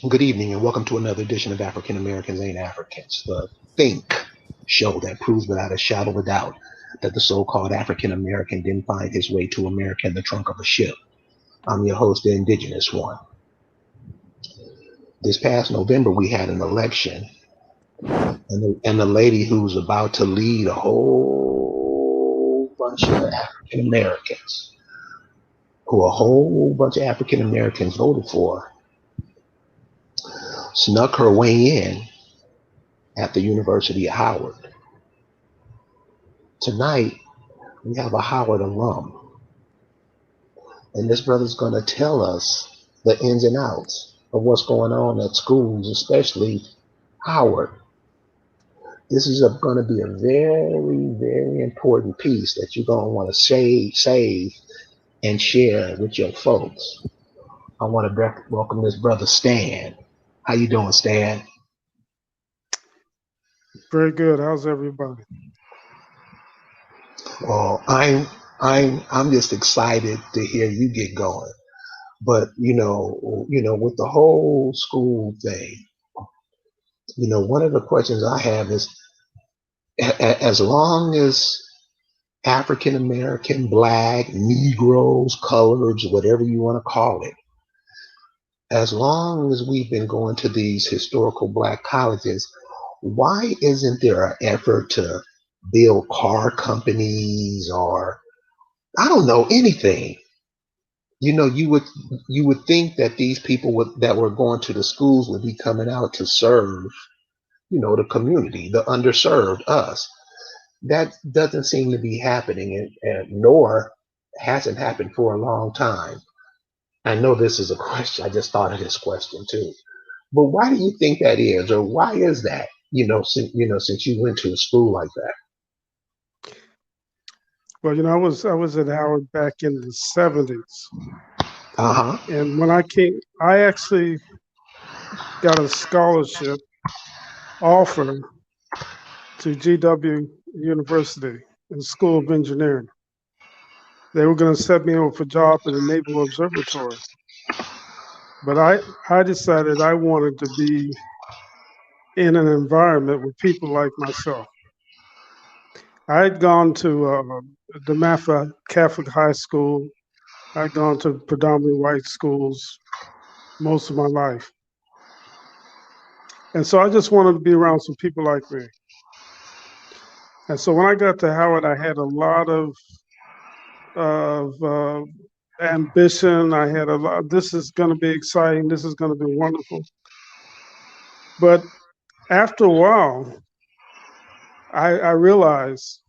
Good evening, and welcome to another edition of African Americans Ain't Africans, the Think show that proves without a shadow of a doubt that the so called African American didn't find his way to America in the trunk of a ship. I'm your host, the Indigenous One. This past November, we had an election, and the lady who's about to lead a whole bunch of African Americans, who a whole bunch of African Americans voted for, snuck her way in at the University of Howard. Tonight, we have a Howard alum, and this brother's going to tell us the ins and outs of what's going on at schools, especially Howard. This is going to be a very, very important piece that you're going to want to save, and share with your folks. I want to welcome this brother Stan. How you doing, Stan? Very good. How's everybody? Well, I'm just excited to hear you get going. But with the whole school thing, one of the questions I have is, as long as African American, Black, Negroes, coloreds, whatever you want to call it, as long as we've been going to these historical Black colleges, why isn't there an effort to build car companies or, I don't know, anything? You would think that these people that were going to the schools would be coming out to serve, the community, the underserved, us. That doesn't seem to be happening, and nor hasn't happened for a long time. I know this is a question. I just thought of this question too. But why do you think that is, or why is that? Since you went to a school like that. Well, I was at Howard back in the 70s. Uh huh. And when I came, I actually got a scholarship offer to GW University in the School of Engineering. They were going to set me up for a job at the Naval Observatory. But I decided I wanted to be in an environment with people like myself. I had gone to DeMatha Catholic High School. I'd gone to predominantly white schools most of my life. And so I just wanted to be around some people like me. And so when I got to Howard, I had a lot of ambition. I had a lot, this is going to be exciting. This is going to be wonderful. But after a while, I realized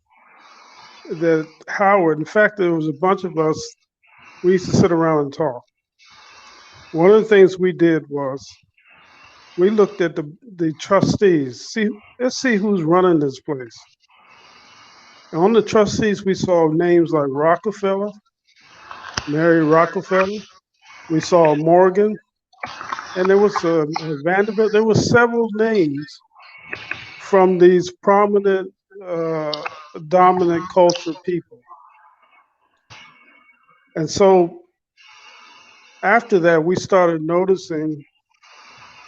that Howard, in fact, there was a bunch of us, we used to sit around and talk. One of the things we did was we looked at the trustees. Let's see who's running this place. And on the trustees, we saw names like Rockefeller, Mary Rockefeller. We saw Morgan, and there was Vanderbilt. There were several names from these prominent, dominant culture people. And so after that, we started noticing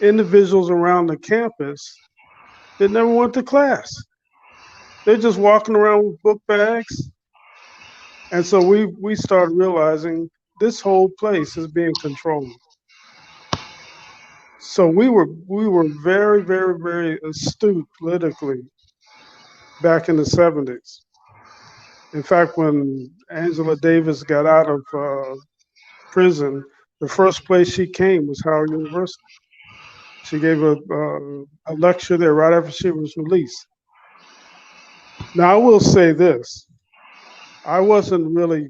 individuals around the campus that never went to class. They're just walking around with book bags. And so we started realizing this whole place is being controlled. So we were very, very, very astute politically back in the 70s. In fact, when Angela Davis got out of prison, the first place she came was Howard University. She gave a lecture there right after she was released. Now, I will say this. I wasn't really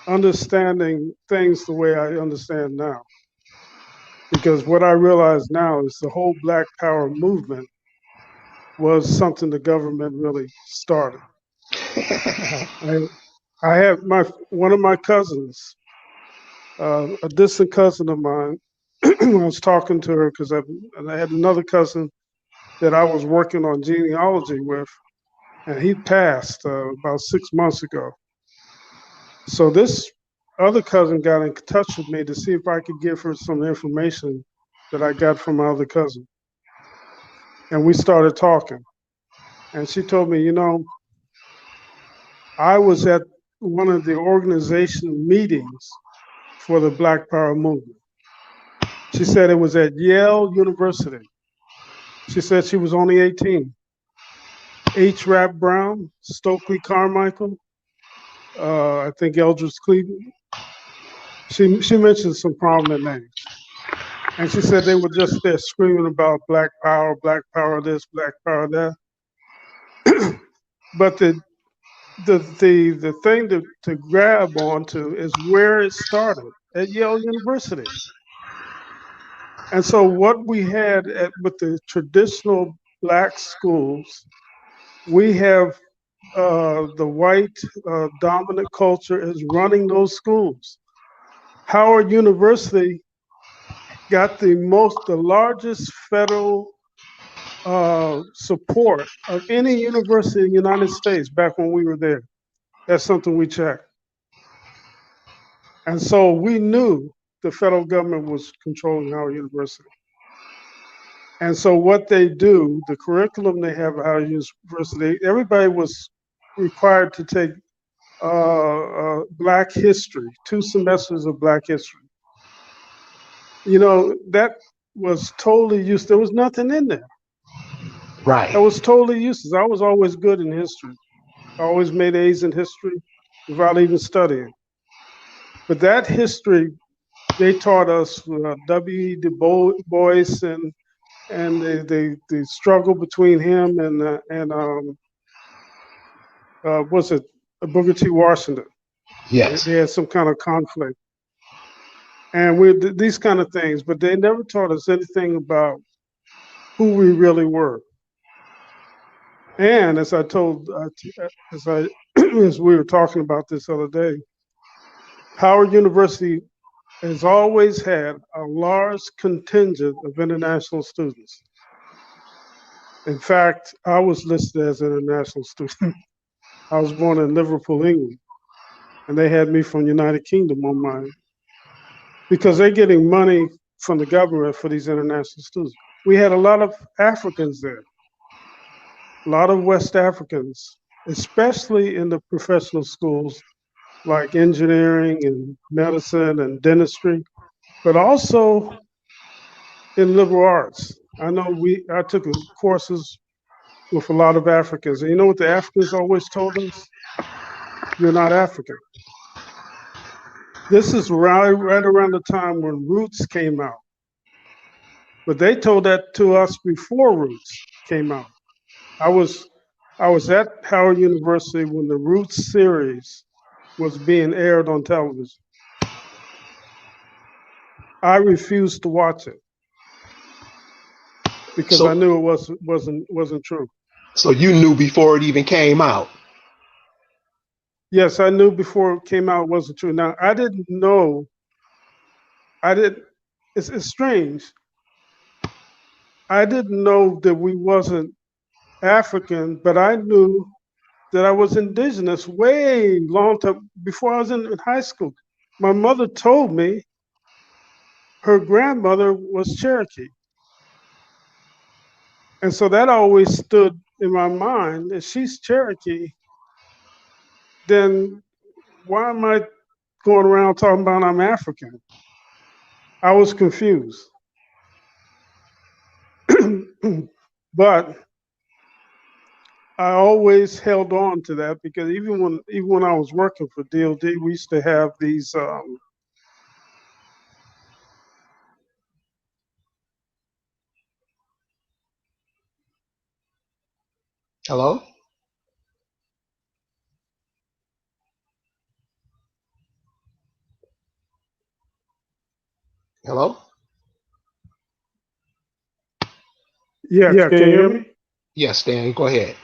understanding things the way I understand now. Because what I realize now is the whole Black Power movement was something the government really started. I have one of my cousins, a distant cousin of mine. I was talking to her because I had another cousin that I was working on genealogy with, and he passed about 6 months ago. So this other cousin got in touch with me to see if I could give her some information that I got from my other cousin. And we started talking. And she told me, I was at one of the organization meetings for the Black Power movement. She said it was at Yale University. She said she was only 18. H. Rap Brown, Stokely Carmichael, I think Eldridge Cleveland. She mentioned some prominent names. And she said they were just there screaming about Black Power this, Black Power that. But the thing to grab onto is where it started at Yale University. And so what we had with the traditional Black schools, we have the white dominant culture is running those schools. Howard University got the largest federal support of any university in the United States back when we were there. That's something we checked. And so we knew the federal government was controlling Howard University. And so what they do, the curriculum they have at Howard University, everybody was required to take Black history, 2 semesters of Black history. That was totally useless. There was nothing in there. Right. That was totally useless. I was always good in history. I always made A's in history without even studying. But that history, they taught us W.E. Du Bois and the struggle between him and was it Booker T. Washington? Yes. They had some kind of conflict, and these kind of things. But they never taught us anything about who we really were. And as I told, as we were talking about this other day, Howard University has always had a large contingent of international students. In fact, I was listed as an international student. I was born in Liverpool, England, and they had me from United Kingdom on mine because they're getting money from the government for these international students. We had a lot of Africans there, a lot of West Africans, especially in the professional schools like engineering and medicine and dentistry, but also in liberal arts. I know I took courses with a lot of Africans. And you know what the Africans always told us? You're not African. This is right around the time when Roots came out. But they told that to us before Roots came out. I was at Howard University when the Roots series was being aired on television. I refused to watch it because I knew it wasn't true. So you knew before it even came out? Yes, I knew before it came out it wasn't true. Now, I didn't know. It's strange. I didn't know that we wasn't African, but I knew that I was indigenous way long time before I was in high school. My mother told me her grandmother was Cherokee. And so that always stood in my mind. If she's Cherokee, then why am I going around talking about I'm African? I was confused. But I always held on to that because even when I was working for DOD, we used to have these Hello? Hello? Yeah, can you hear me? Yes, Dan, go ahead.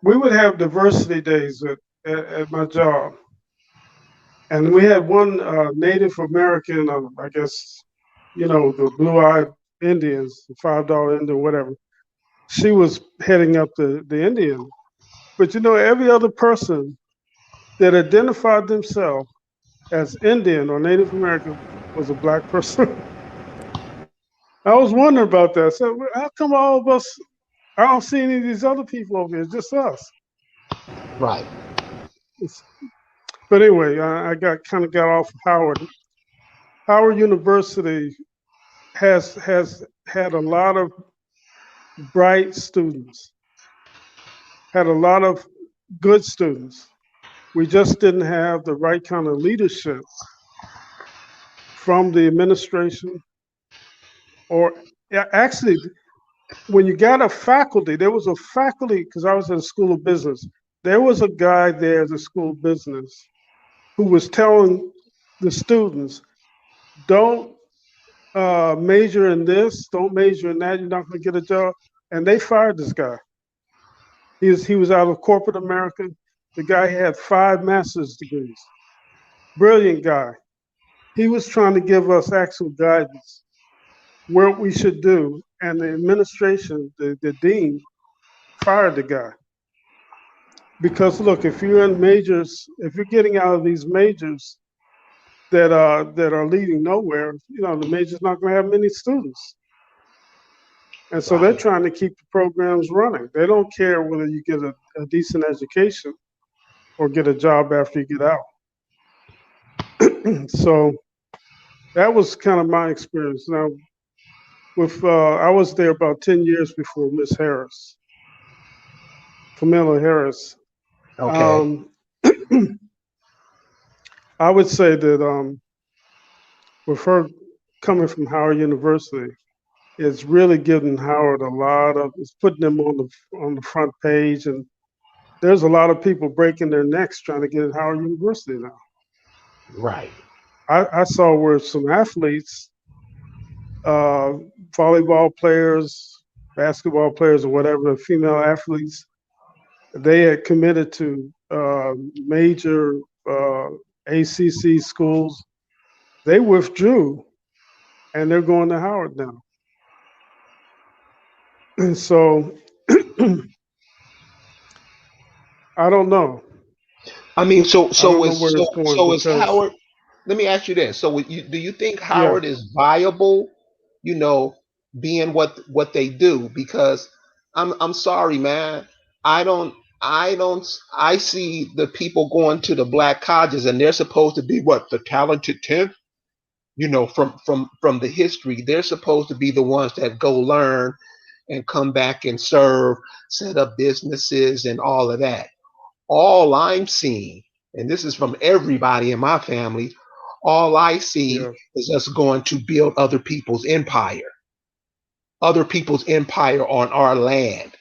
We would have diversity days at my job. And we had one Native American, I guess, the blue-eyed Indians, the $5 Indian, whatever. She was heading up the Indian. But, every other person that identified themselves as Indian or Native American was a Black person. I was wondering about that. So how come all of us? I don't see any of these other people over here. It's just us. Right. It's, but anyway, I got kind of got off Howard. Howard University has had a lot of bright students, had a lot of good students. We just didn't have the right kind of leadership from the administration, or actually, when you got a faculty, there was a faculty, because I was in a school of business. There was a guy there at the school of business who was telling the students, don't major in this, don't major in that, you're not going to get a job. And they fired this guy. He was out of corporate America. The guy had 5 master's degrees. Brilliant guy. He was trying to give us actual guidance, what we should do. And the administration, the dean, fired the guy. Because look, if you're in majors, if you're getting out of these majors that are leading nowhere, the major's not going to have many students. And so they're Right. trying to keep the programs running. They don't care whether you get a decent education or get a job after you get out. So that was kind of my experience. Now, with I was there about 10 years before Miss Harris, Camilla Harris. Okay. Um, I would say that with her coming from Howard University, it's really giving Howard a lot of, it's putting them on the front page, and there's a lot of people breaking their necks trying to get at Howard University now. Right. I saw where some athletes, uh, volleyball players, basketball players, or whatever, female athletes, they had committed to major uh, ACC schools. They withdrew, and they're going to Howard now. And so I don't know. I mean, so I don't so know is where so it's going so is because, Howard. Let me ask you this: so do you think yeah, Howard is viable? You know, being what they do? Because I'm sorry, man. I don't. I see the people going to the black colleges, and they're supposed to be what, the talented 10th. From the history, they're supposed to be the ones that go learn and come back and serve, set up businesses, and all of that. All I'm seeing, and this is from everybody in my family, all I see yeah, is us going to build other people's empire on our land.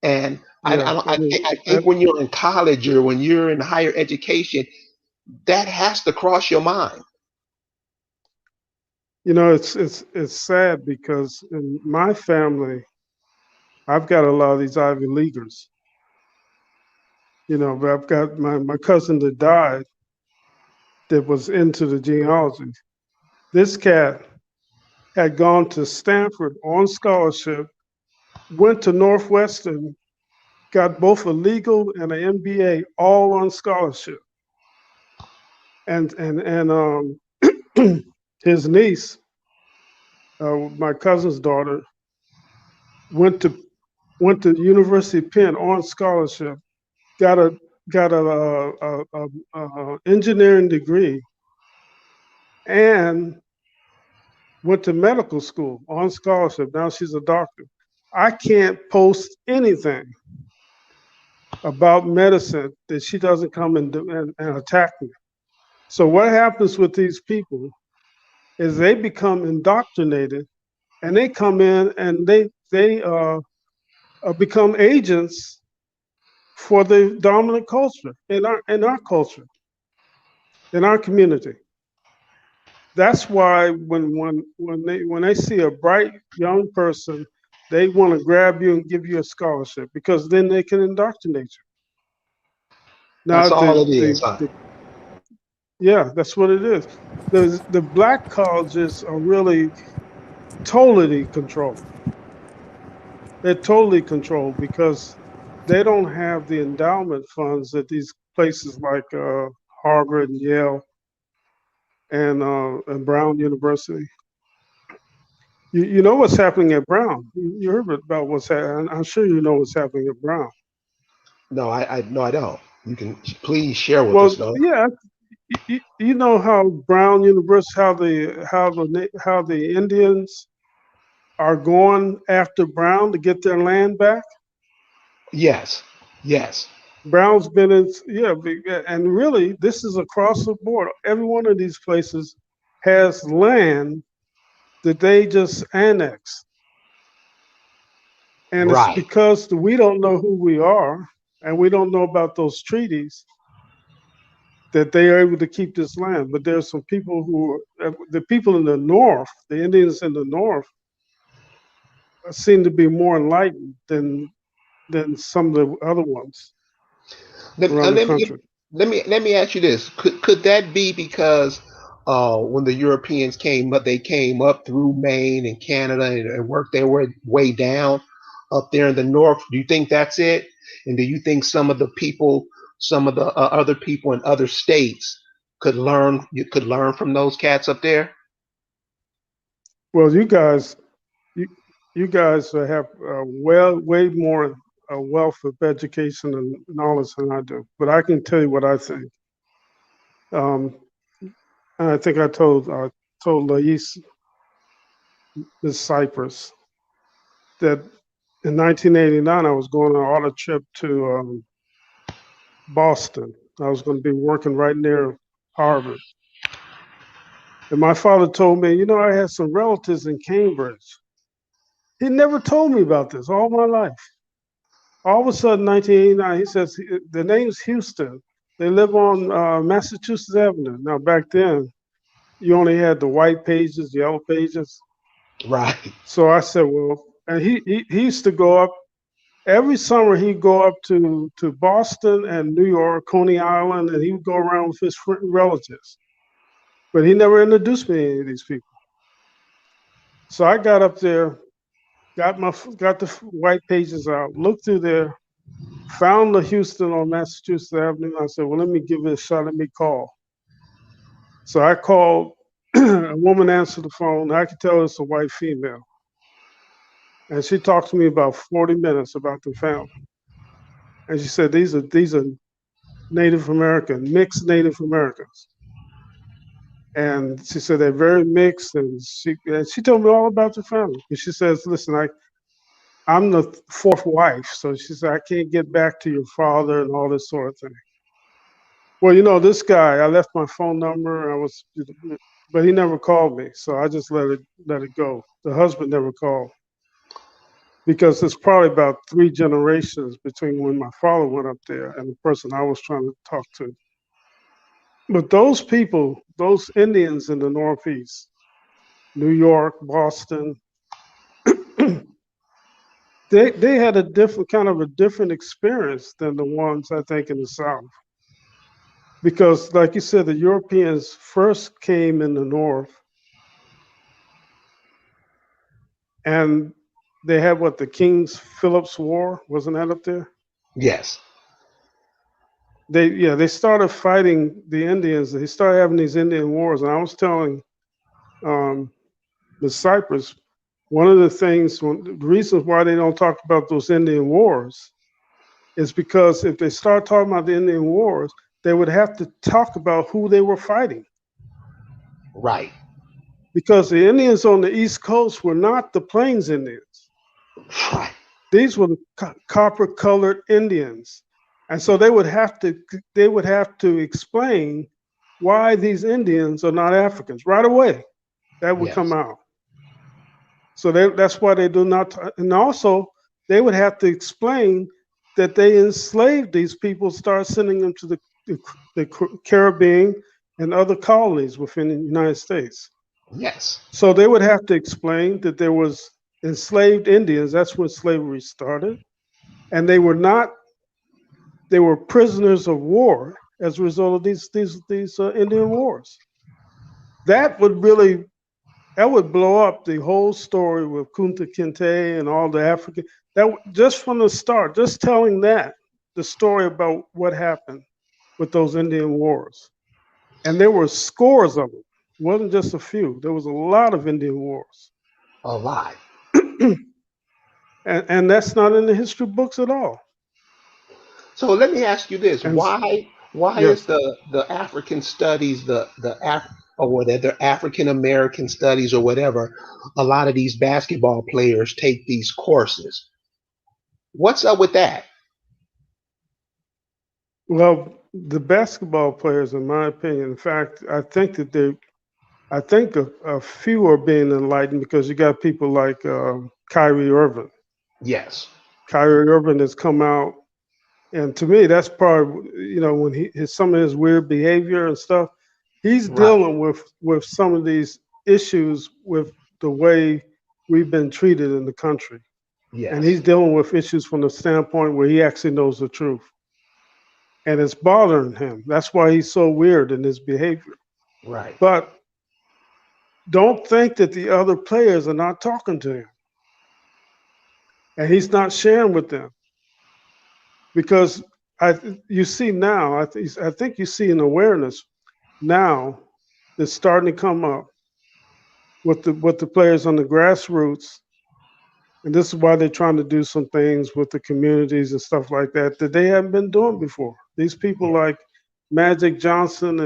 And yeah. I mean, I think when you're in college or when you're in higher education, that has to cross your mind. it's sad because in my family, I've got a lot of these Ivy Leaguers. But I've got my cousin that died that was into the genealogy. This cat had gone to Stanford on scholarship, went to Northwestern, got both a legal and an MBA all on scholarship. And his niece, my cousin's daughter, went to went to University of Penn on scholarship, got a engineering degree, and went to medical school on scholarship. Now she's a doctor. I can't post anything about medicine that she doesn't come and attack me. So what happens with these people is they become indoctrinated, and they come in and they become agents for the dominant culture in our culture, in our community. That's why when they see a bright young person, they want to grab you and give you a scholarship because then they can indoctrinate you. Now That's all it is, huh? yeah, that's what it is. The black colleges are really totally controlled. They're totally controlled because they don't have the endowment funds that these places like Harvard and Yale and Brown University. You know what's happening at Brown. You heard about what's happening. I'm sure you know what's happening at Brown. No, no, I don't. You can please share with us, Well, though. yeah, you know how Brown University, how the Indians are going after Brown to get their land back. Yes, yes, Brown's been in, yeah, and really, this is across the board. Every one of these places has land that they just annexed, and it's right. because we don't know who we are, and we don't know about those treaties that they are able to keep this land. But there's some people the people in the north, the Indians in the north, seem to be more enlightened than some of the other ones Let, uh, around the let me country. let me ask you this: could that be because when the Europeans came up, they came up through Maine and Canada and worked their way down up there in the north? Do you think that's it? And do you think some of the people, some of the other people in other states could learn from those cats up there? Well, you, you guys have way more wealth of education and knowledge than I do. But I can tell you what I think. Um, and I think I told Lais, Miss Cypress, that in 1989 I was going on an auto trip to Boston. I was going to be working right near Harvard. And my father told me, I had some relatives in Cambridge. He never told me about this all my life. All of a sudden, 1989, he says, the name's Houston. They live on Massachusetts Avenue. Now, back then, you only had the white pages, yellow pages. Right, So I said, well, and he used to go up every summer. He'd go up to Boston and New York, Coney Island, and he would go around with his relatives. But he never introduced me to any of these people. So I got up there, got the white pages out, looked through there, found the Houston on Massachusetts Avenue. I said, well, let me give it a shot. Let me call. So I called. A woman answered the phone. I could tell it's a white female. And she talked to me about 40 minutes about the family. And she said, these are Native American, mixed Native Americans. And she said they're very mixed. And she told me all about the family. And she says, listen, I'm the fourth wife. So she said, I can't get back to your father and all this sort of thing. Well, this guy, I left my phone number. But he never called me. So I just let it go. The husband never called because it's probably about 3 generations between when my father went up there and the person I was trying to talk to. But those people, those Indians in the Northeast, New York, Boston, they had a different experience than the ones I think in the South. Because, like you said, the Europeans first came in the North, and they had what, the King's Philip's War, wasn't that up there? yes, They started fighting the Indians. They started having these Indian wars, and I was telling um, the Cyprus, one of the things, the reasons why they don't talk about those Indian wars is because if they start talking about the Indian wars, they would have to talk about who they were fighting. right, Because the Indians on the East Coast were not the Plains Indians. right. These were the copper-colored Indians, and so they would have to explain why these Indians are not Africans right away. That would come Yes, out. So that's why they do not. And also, they would have to explain that they enslaved these people, start sending them to the Caribbean and other colonies within the United States. yes, So they would have to explain that there was enslaved Indians. That's when slavery started, and they were not. They were prisoners of war as a result of these Indian wars. That would really that would blow up the whole story with Kunta Kinte and all the African. That just from the start, just telling that the story about what happened with those Indian wars, and there were scores of them. It wasn't just a few. There was a lot of Indian wars. A lot. And that's not in the history books at all. So let me ask you this: And why is yes, the African studies or whatever African American studies or whatever? A lot of these basketball players take these courses. What's up with that? well, the basketball players, in my opinion, in fact, I think that I think a few are being enlightened because you got people like Kyrie Irving. Yes. Kyrie Irving has come out, and to me, that's part of, when some of his weird behavior and stuff. He's Right. dealing with some of these issues with the way we've been treated in the country, and Yes. he's dealing with issues from the standpoint where he actually knows the truth, and it's bothering him. That's why he's so weird in his behavior. Right. But don't think that the other players are not talking to him and he's not sharing with them because you see now, I think you see an awareness now that's starting to come up with the players on the grassroots, and this is why they're trying to do some things with the communities and stuff like that that they haven't been doing before. These people Yeah. like Magic Johnson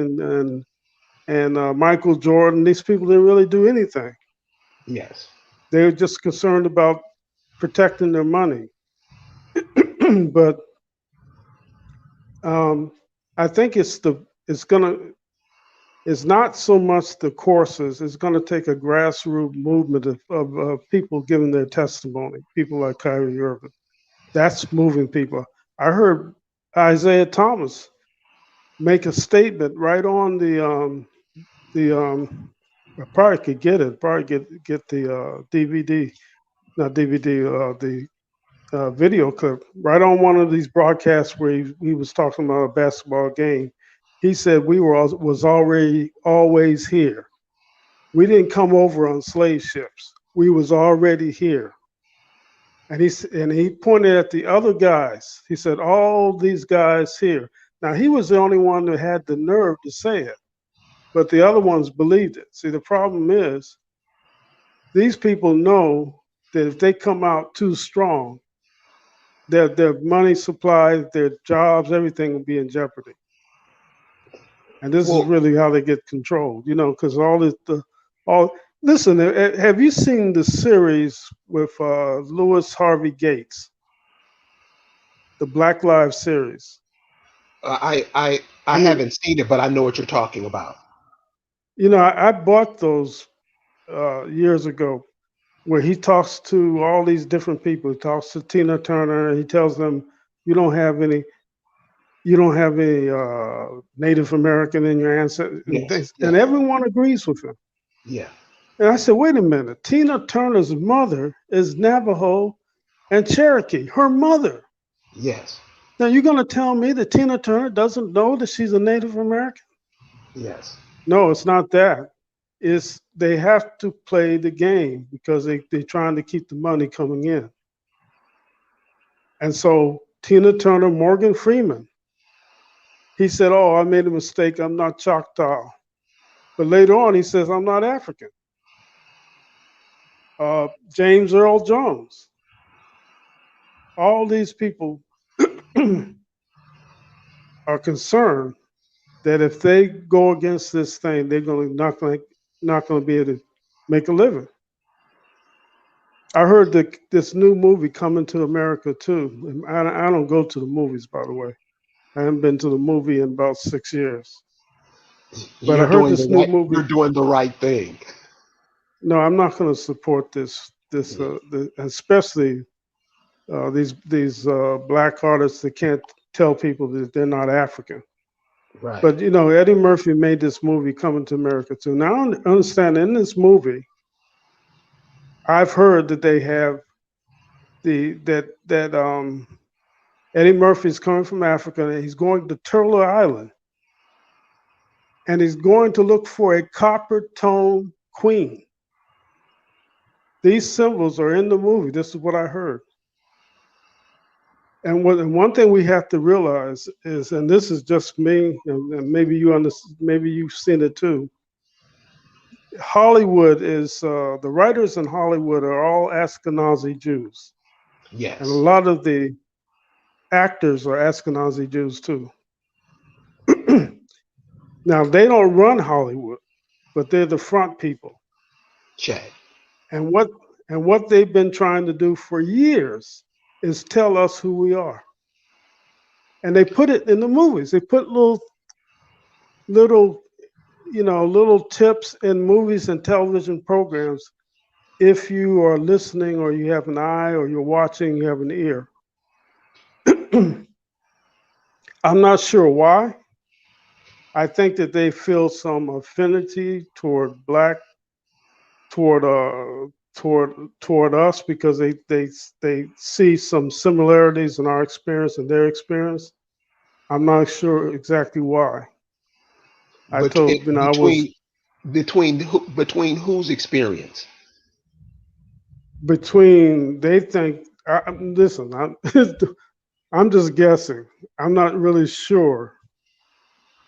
and Michael Jordan, these people didn't really do anything. Yes. They were just concerned about protecting their money. But um, I think it's not so much the courses. It's gonna take a grassroots movement of people giving their testimony. People like Kyrie Irving. That's moving people. I heard Isaiah Thomas make a statement right on the I probably could get it. Probably get the DVD, not DVD, the video clip right on one of these broadcasts where he was talking about a basketball game. He said we was already always here. We didn't come over on slave ships. We was already here. And he pointed at the other guys. He said all these guys here. Now he was the only one that had the nerve to say it, but the other ones believed it. See, the problem is these people know that if they come out too strong, their money supply, their jobs, everything will be in jeopardy. And this is Well, really how they get controlled, because all. Listen, have you seen the series with Louis Harvey Gates, the Black Lives series? I I mean, haven't seen it, but I know what you're talking about. I bought those years ago, where he talks to all these different people. He talks to Tina Turner, and he tells them, "You don't have any you don't have any Native American in your ancestors," and Yes. things, and Yes. everyone agrees with him. Yeah. And I said, wait a minute, Tina Turner's mother is Navajo and Cherokee, her mother. Yes. Now you're going to tell me that Tina Turner doesn't know that she's a Native American? Yes. No, it's not that. It's they have to play the game because they're trying to keep the money coming in. And so Tina Turner, Morgan Freeman, he said, oh, I made a mistake. I'm not Choctaw. But later on, he says, I'm not African. James Earl Jones, all these people are concerned that if they go against this thing, they're going to not going to be able to make a living. I heard that this new movie coming to America too. I don't go to the movies, by the way. I haven't been to the movie in about 6 years. But I You're heard doing the this new right. movie. You're doing the right thing. No, I'm not going to support Yeah. especially these black artists that can't tell people that they're not African. Right. But Eddie Murphy made this movie Coming to America too. Now I understand in this movie, I've heard that they have that Eddie Murphy's coming from Africa and he's going to Turtle Island and he's going to look for a copper tone queen. These symbols are in the movie. This is what I heard. And one thing we have to realize is, and this is just me, and maybe maybe you've seen it too. Hollywood is the writers in Hollywood are all Ashkenazi Jews, and a Yes. lot of the actors are Ashkenazi Jews too. Now they don't run Hollywood, but they're the front people. Check. And what they've been trying to do for years is tell us who we are. And they put it in the movies. They put little little tips in movies and television programs. If you are listening, or you have an eye, or you're watching, you have an ear. I'm not sure why. I think that they feel some affinity toward toward us, because they see some similarities in our experience and their experience. I'm not sure exactly why. I But told I was between whose experience? between. They think. Listen, I'm just guessing. I'm not really sure.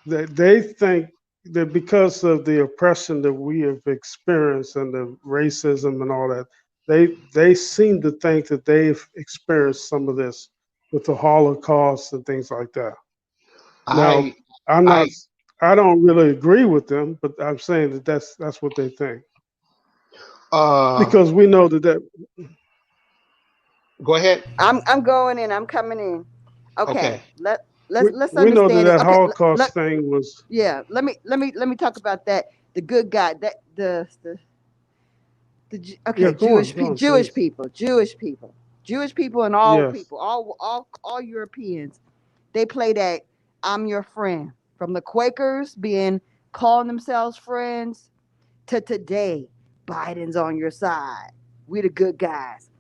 That they think that because of the oppression that we have experienced and the racism and all that, they seem to think that they've experienced some of this with the Holocaust and things like that. Now, I I'm not. I I don't really agree with them, but I'm saying that that's what they think, uh because we know that go ahead. I'm going in. I'm coming in. Okay. Okay. Let's we know that understand it. that Okay. Holocaust thing was. Yeah. Let me talk about that. The good guy. That Yeah, okay. go on, Jewish please. people. Jewish people and all Yes. people. All Europeans. They play that I'm your friend. From the Quakers being calling themselves friends to today, Biden's on your side. We the good guys.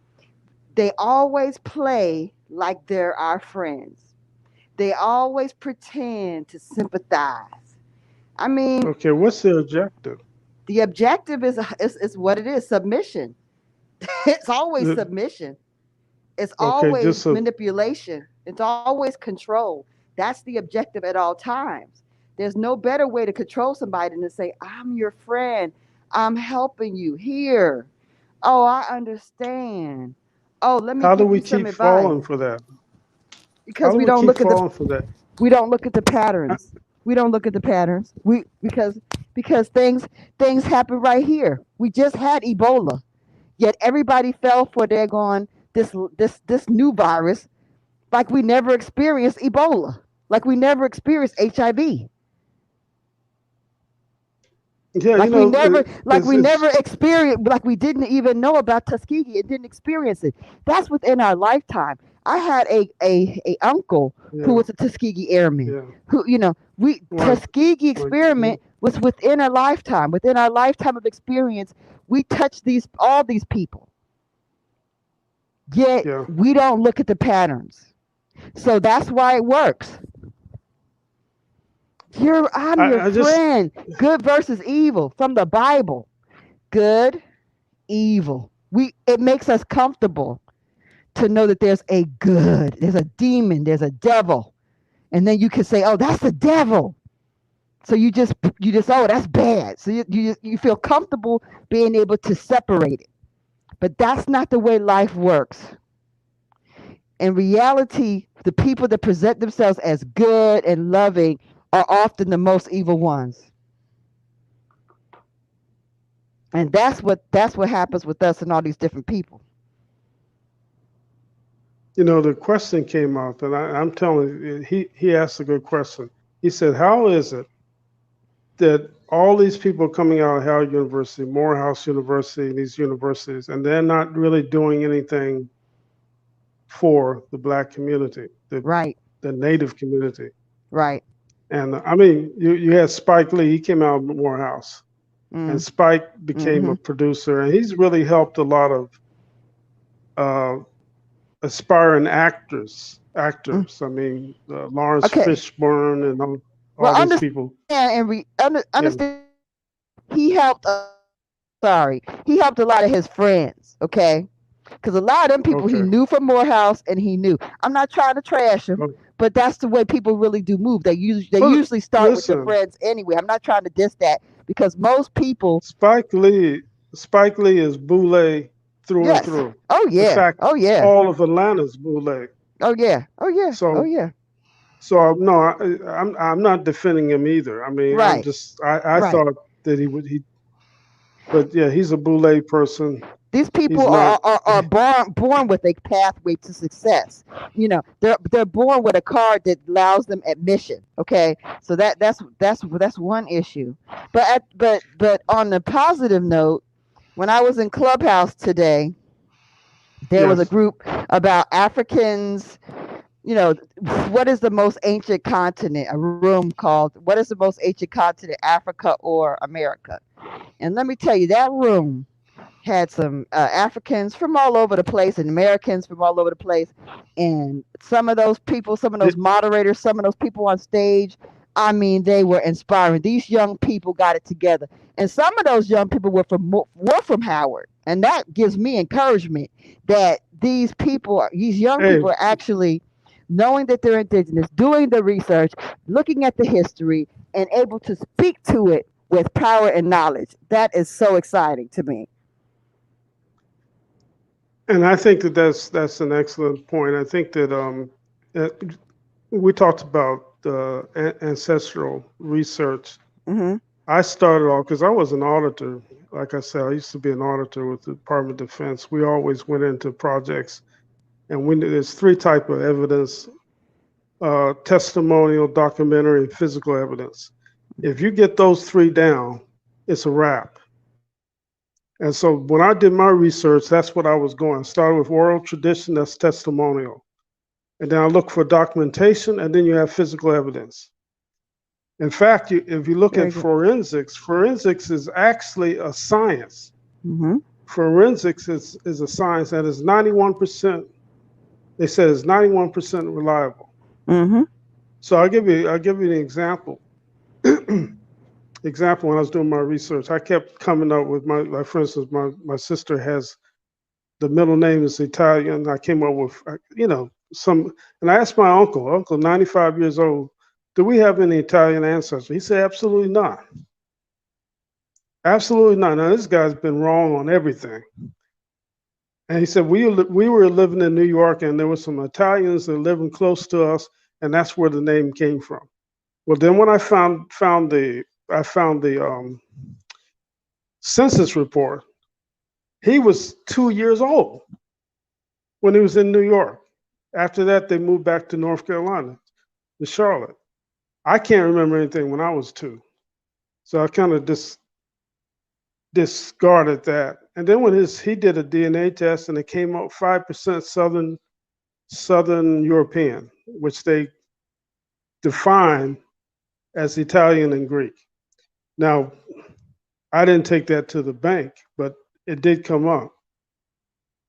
They always play like they're our friends. They always pretend to sympathize. I mean, Okay, what's the objective? the objective is what it is, submission. It's always The- submission. It's Okay, always just so. manipulation. It's always control. That's the objective at all times. There's no better way to control somebody than to say, I'm your friend. I'm helping you here. Oh, I understand. Oh, let me How do give we you some keep advice. falling for that? How Because do we we don't keep look at the falling for that? we don't look at the I- patterns. We don't look at the patterns. We because things happen right here. We just had Ebola. Yet everybody fell for this new virus, like we never experienced Ebola. Like we never experienced HIV. Yeah, Like we it's never experienced, like we didn't even know about Tuskegee and didn't experience it. That's within our lifetime. I had a uncle who yeah, was a Tuskegee airman. yeah. Who we Like, Tuskegee like, experiment was within our lifetime. Within our lifetime of experience, we touched all these people. Yet yeah. we don't look at the patterns. So that's why it works. I'm your I just, friend. Good versus evil from the Bible. Good, evil. It makes us comfortable to know that there's a good, there's a demon, there's a devil. And then you can say, oh, that's the devil. So oh, that's bad. So you feel comfortable being able to separate it. But that's not the way life works. In reality, the people that present themselves as good and loving are often the most evil ones. And that's what happens with us and all these different people. the question came up, and I'm telling you, he asked a good question. He said, "How is it that all these people coming out of Howard University, Morehouse University, these universities, and they're not really doing anything for the black community, Right, the Native community?" right. And I mean, you had Spike Lee. He came out of Morehouse, and Mm, Spike became mm-hmm. a producer, and he's really helped a lot of uh, aspiring actors. Mm. Actors. I mean, Lawrence Okay. Fishburne and Well, all these people. Yeah. understand. He helped. He helped a lot of his friends. Okay, because a lot of them people he Okay. knew from Morehouse, and he knew. I'm not trying to trash him, Oh, but that's the way people really do move. They well, usually start with their listen. friends anyway. I'm not trying to diss that, because most people, Spike Lee is Boule through and yes, through. oh In yeah, fact, oh yeah, all of Atlanta's Boule. oh yeah, oh yeah, oh So yeah, no, I'm not defending him either. I mean, I'm right, just I right. thought that but yeah, he's a Boule person. These people He's not. are born with a pathway to success. You know, they're born with a card that allows them admission. Okay, so that's one issue. But on the positive note, when I was in Clubhouse today, there was a Yes. group about Africans. You know, what is the most ancient continent? A room called "What is the most ancient continent, Africa or America?" And let me tell you, that room had some Africans from all over the place and Americans from all over the place. And some of those people, some of those Did, moderators, some of those people on stage, I mean, they were inspiring. These young people got it together. And some of those young people were from Howard. And that gives me encouragement that these young hey, people are actually knowing that they're indigenous, doing the research, looking at the history, and able to speak to it with power and knowledge. That is so exciting to me. and I think that that's an excellent point. I think that uh, we talked about ancestral research. Hmm. I started off because I was an auditor. Like I said, I used to be an auditor with the Department of Defense. We always went into projects, and there's three type of evidence: testimonial, documentary, and physical evidence. If you get those three down, it's a wrap. And so when I did my research, that's what I was going. I started with oral tradition, that's testimonial. And then I look for documentation, and then you have physical evidence. In fact, if you look Very at good. forensics is actually a science. Hmm. Forensics is a science that is 91%, they said is 91% reliable. Hmm. So I'll give you an example. Example, when I was doing my research, I kept coming up with like for instance, my sister has the middle name is Italian. I came up with, some, and I asked my uncle, 95 years old, do we have any Italian ancestors? He said, absolutely not. Absolutely not. Now, this guy's been wrong on everything. And he said, we were living in New York and there were some Italians that living close to us, and that's where the name came from. Well, then when I found the census report, he was 2 years old when he was in New York. After that, they moved back to North Carolina, to Charlotte. I can't remember anything when I was 2. So I kind of discarded that. And then when he did a DNA test and it came out 5% Southern European, which they define as Italian and Greek. Now, I didn't take that to the bank, but it did come up.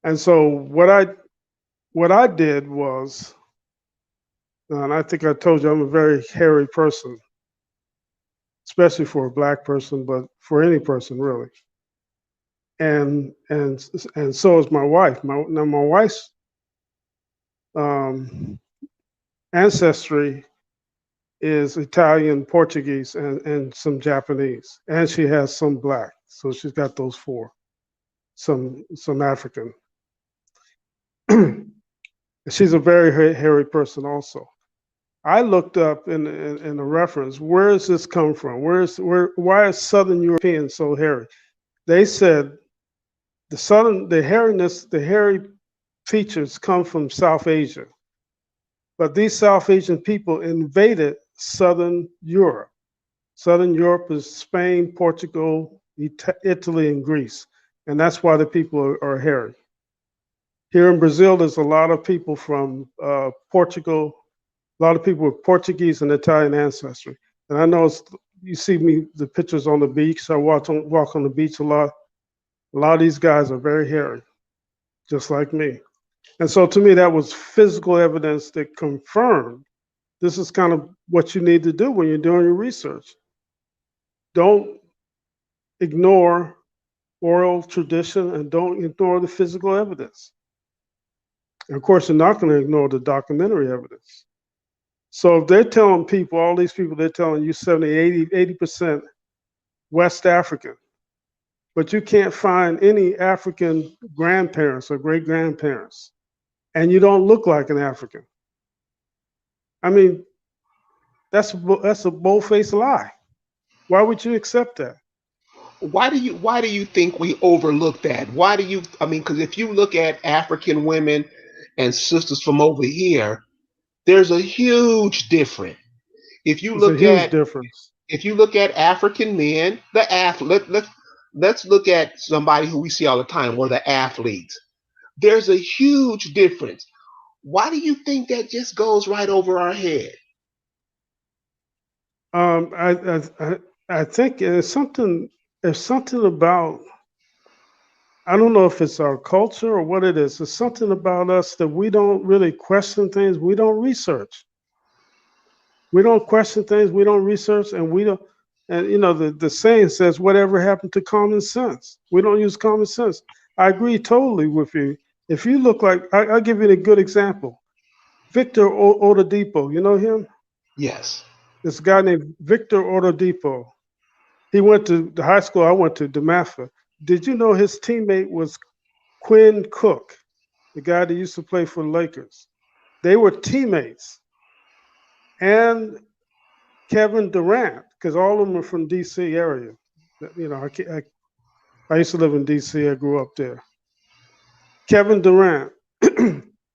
And so what I did was, and I think I told you I'm a very hairy person, especially for a black person, but for any person really. And so is my wife. My wife's ancestry is Italian, Portuguese, and some Japanese, and she has some black. So she's got those four. Some African. She's a very hairy person also. I looked up in a reference, where does this come from? Why is Southern European so hairy? They said the hairy features come from South Asia. But these South Asian people invaded Southern Europe. Southern Europe is Spain, Portugal, Italy, and Greece. And that's why the people are hairy. Here in Brazil, there's a lot of people from Portugal, a lot of people with Portuguese and Italian ancestry. And I know you see the pictures on the beach. I walk on the beach a lot. A lot of these guys are very hairy, just like me. And so to me, that was physical evidence that confirmed this is kind of what you need to do when you're doing your research. Don't ignore oral tradition and don't ignore the physical evidence. And of course, you're not going to ignore the documentary evidence. So if they're telling people, all these people, they're telling you 70, 80%, West African, but you can't find any African grandparents or great grandparents, and you don't look like an African. I mean, that's a bold-faced lie. Why would you accept that? Why do you think we overlook that? Why do you I mean, because if you look at African women and sisters from over here, there's a huge difference. If you It's a look huge at difference. if you look at African men, the athlete, let's look at somebody who we see all the time, or the athletes. There's a huge difference. Why do you think that just goes right over our head? Um, I, I, I I think there's something about, I don't know if it's our culture or what it is. It's something about us that we don't really question things. We don't research. We don't question things. We don't research, and we don't. And the saying says, "Whatever happened to common sense?" We don't use common sense. I agree totally with you. If you look like, I'll give you a good example. Victor Oladipo, you know him? Yes. This guy named Victor Oladipo. He went to the high school I went to, DeMatha. Did you know his teammate was Quinn Cook, the guy that used to play for the Lakers? They were teammates. And Kevin Durant, because all of them are from D.C. area. I used to live in D.C. I grew up there. Kevin Durant.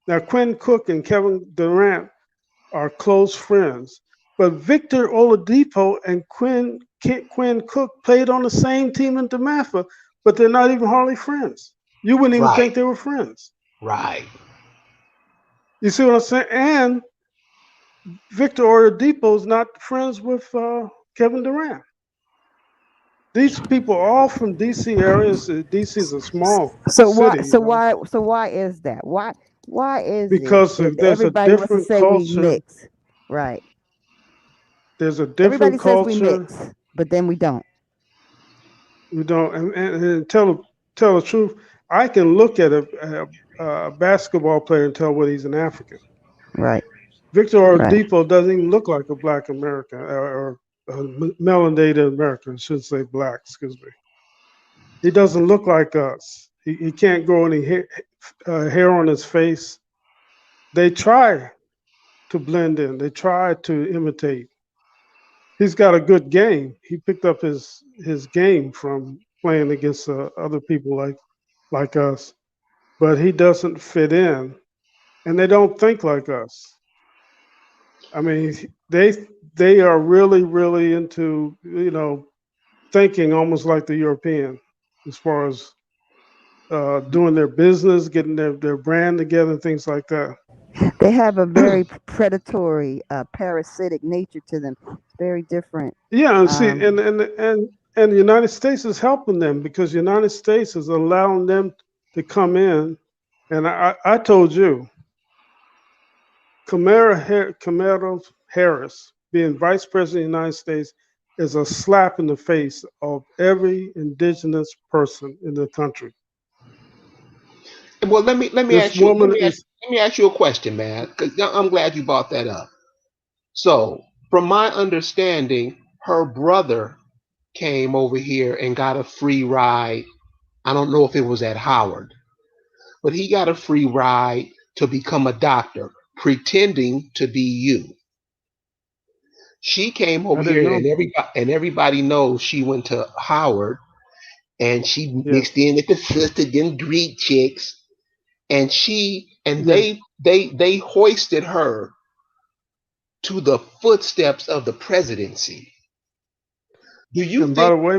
Now, Quinn Cook and Kevin Durant are close friends, but Victor Oladipo and Quinn Cook played on the same team in DeMatha, but they're not even hardly friends. You wouldn't even Right. think they were friends. Right. You see what I'm saying? And Victor Oladipo is not friends with Kevin Durant. These people are all from DC areas. DC is a small So why? city, So why? So why is that? Why is it because that there's a everybody wants to different say we culture. mix? Right. There's a Everybody different says we culture. mix, but then we don't. We don't, and tell the truth. I can look at a basketball player and tell whether he's an African. Right. Victor Right. Oladipo doesn't even look like a Black American or melanated American. I should say black. Excuse me. He doesn't look like us. He can't grow any hair on his face. They try to blend in. They try to imitate. He's got a good game. He picked up his game from playing against other people like us, but he doesn't fit in, and they don't think like us. I mean, they are really into thinking almost like the European, as far as doing their business, getting their brand together, things like that. They have a very predatory, parasitic nature to them. It's very different. Yeah, and see, Um, and the United States is helping them because the United States is allowing them to come in. And I told you, Kamala Harris being vice president of the United States is a slap in the face of every indigenous person in the country. Well, let me This ask you let woman me ask, is, let me ask you a question, man. Because I'm glad you brought that up. So, from my understanding, her brother came over here and got a free ride. I don't know if it was at Howard, but he got a free ride to become a doctor, pretending to be you. She came I over didn't here, know. and everybody knows she went to Howard, and she mixed Yes, in with the sister, them Greek chicks, and yeah. they hoisted her to the footsteps of the presidency. Do you And by think? the way,